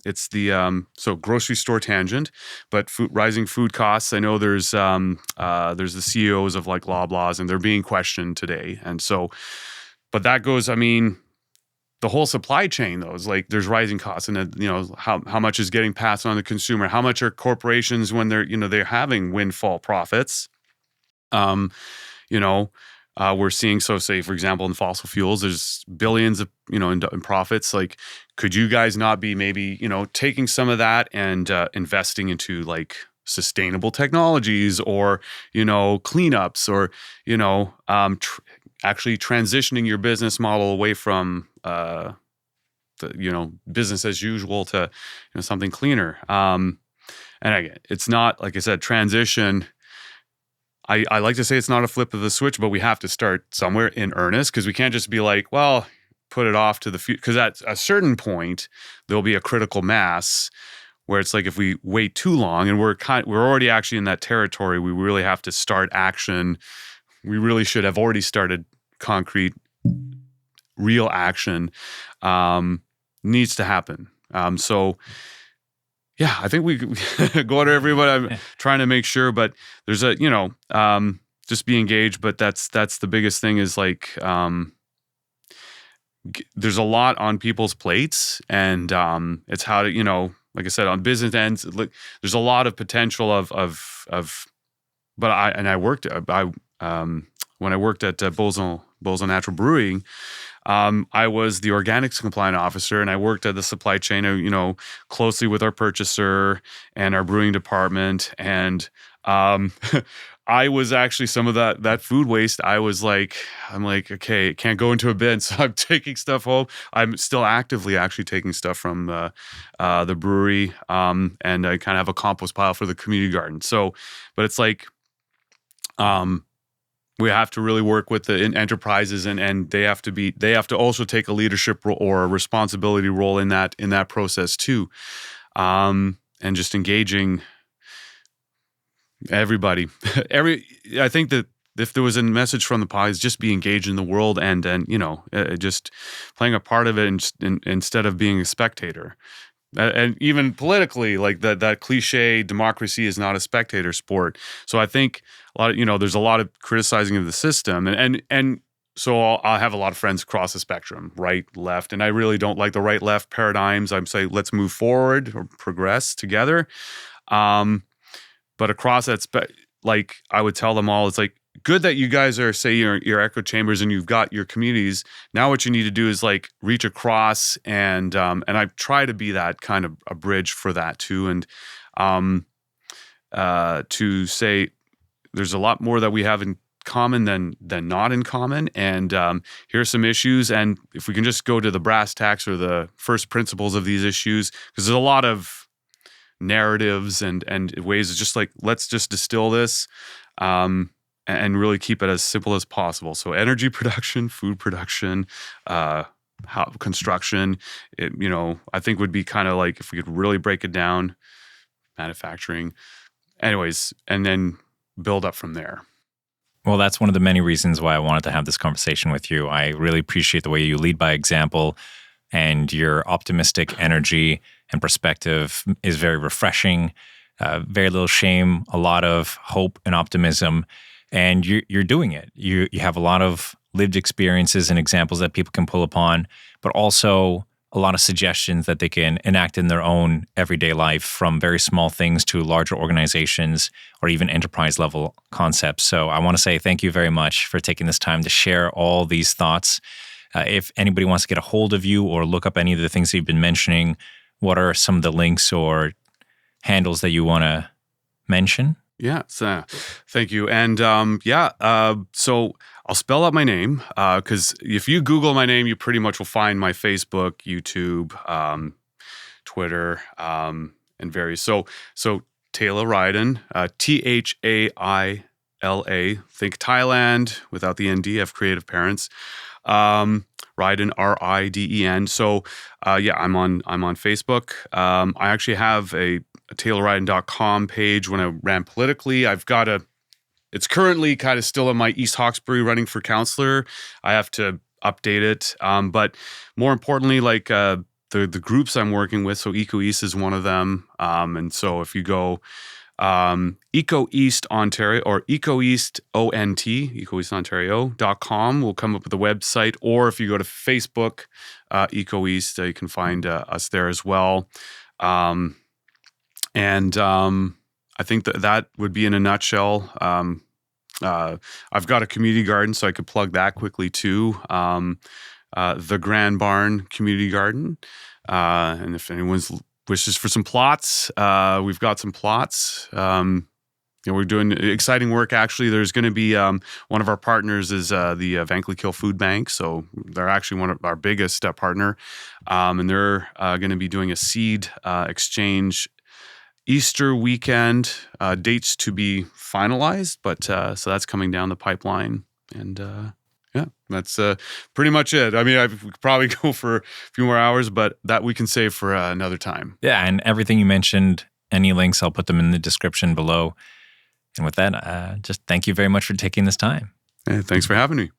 it's the grocery store tangent, but rising food costs. I know there's the CEOs of like Loblaws, and they're being questioned today. And so, but that goes, I mean, the whole supply chain though is like, there's rising costs, and how much is getting passed on to the consumer? How much are corporations when they're having windfall profits? We're seeing, so say, for example, in fossil fuels, there's billions of, in profits. Like, could you guys not be maybe, taking some of that and investing into like sustainable technologies or, cleanups or, actually transitioning your business model away from, business as usual to, something cleaner. And again, it's not, like I said, transition. I like to say it's not a flip of the switch, but we have to start somewhere in earnest, because we can't just be like, well, put it off to the future. Because at a certain point, there'll be a critical mass where it's like if we wait too long and we're already actually in that territory, we really have to start action. We really should have already started concrete, real action needs to happen. So yeah, I think we go to everybody. I'm trying to make sure, but there's a, just be engaged. But that's the biggest thing is like, there's a lot on people's plates, and it's how to, like I said, on business ends, there's a lot of potential but I worked, when I worked at Beauson Natural Brewing, I was the organics compliant officer, and I worked at the supply chain, closely with our purchaser and our brewing department. And I was actually some of that food waste. I'm like, okay, it can't go into a bin, so I'm taking stuff home. I'm still actively actually taking stuff from the brewery, and I kind of have a compost pile for the community garden. So, but it's like, we have to really work with the enterprises, and they have to also take a leadership role or a responsibility role in that process too, and just engaging everybody. I think that if there was a message from the pod, just be engaged in the world, and just playing a part of it, instead of being a spectator. And even politically, like that cliche, democracy is not a spectator sport. So I think there's a lot of criticizing of the system, and so I'll have a lot of friends across the spectrum, right, left, and I really don't like the right-left paradigms. I'm saying let's move forward or progress together. But across that, like I would tell them all, it's like, good that you guys are, say, your echo chambers and you've got your communities. Now what you need to do is like reach across, and I try to be that kind of a bridge for that too, and to say there's a lot more that we have in common than not in common, and here's some issues, and if we can just go to the brass tacks or the first principles of these issues, because there's a lot of narratives and ways of just like, let's just distill this, and really keep it as simple as possible. So energy production, food production, construction, I think would be kind of like, if we could really break it down, manufacturing, anyways, and then build up from there. Well, that's one of the many reasons why I wanted to have this conversation with you. I really appreciate the way you lead by example, and your optimistic energy and perspective is very refreshing. Very little shame, a lot of hope and optimism, and you're doing it. You have a lot of lived experiences and examples that people can pull upon, but also a lot of suggestions that they can enact in their own everyday life, from very small things to larger organizations or even enterprise level concepts. So I want to say thank you very much for taking this time to share all these thoughts. If anybody wants to get a hold of you or look up any of the things that you've been mentioning, what are some of the links or handles that you want to mention? Yeah, so, thank you. And so I'll spell out my name, because if you Google my name, you pretty much will find my Facebook, YouTube, Twitter, and various. So Thaila Riden, Thaila, think Thailand without the ND. I have creative parents. Riden, Riden. So I'm on Facebook. I actually have a ThailaRiden.com page. When I ran politically, it's currently kind of still in my East Hawkesbury running for councillor. I have to update it. But more importantly, like the groups I'm working with, so Eco East is one of them. And so if you go Eco East Ontario or Eco East ONT, EcoEastOntario.com will come up with a website, or if you go to Facebook, Eco East, you can find us there as well. And I think that would be in a nutshell. I've got a community garden, so I could plug that quickly too. The Grand Barn Community Garden. And if anyone's wishes for some plots, we've got some plots. We're doing exciting work. Actually, there's going to be one of our partners is the Van Cleef Food Bank. So they're actually one of our biggest partner, and they're going to be doing a seed exchange Easter weekend. Dates to be finalized, but so that's coming down the pipeline. And Yeah, that's pretty much it. I mean, we could probably go for a few more hours, but that we can save for another time. Yeah, and everything you mentioned, any links, I'll put them in the description below. And with that, just thank you very much for taking this time. Thanks for having me.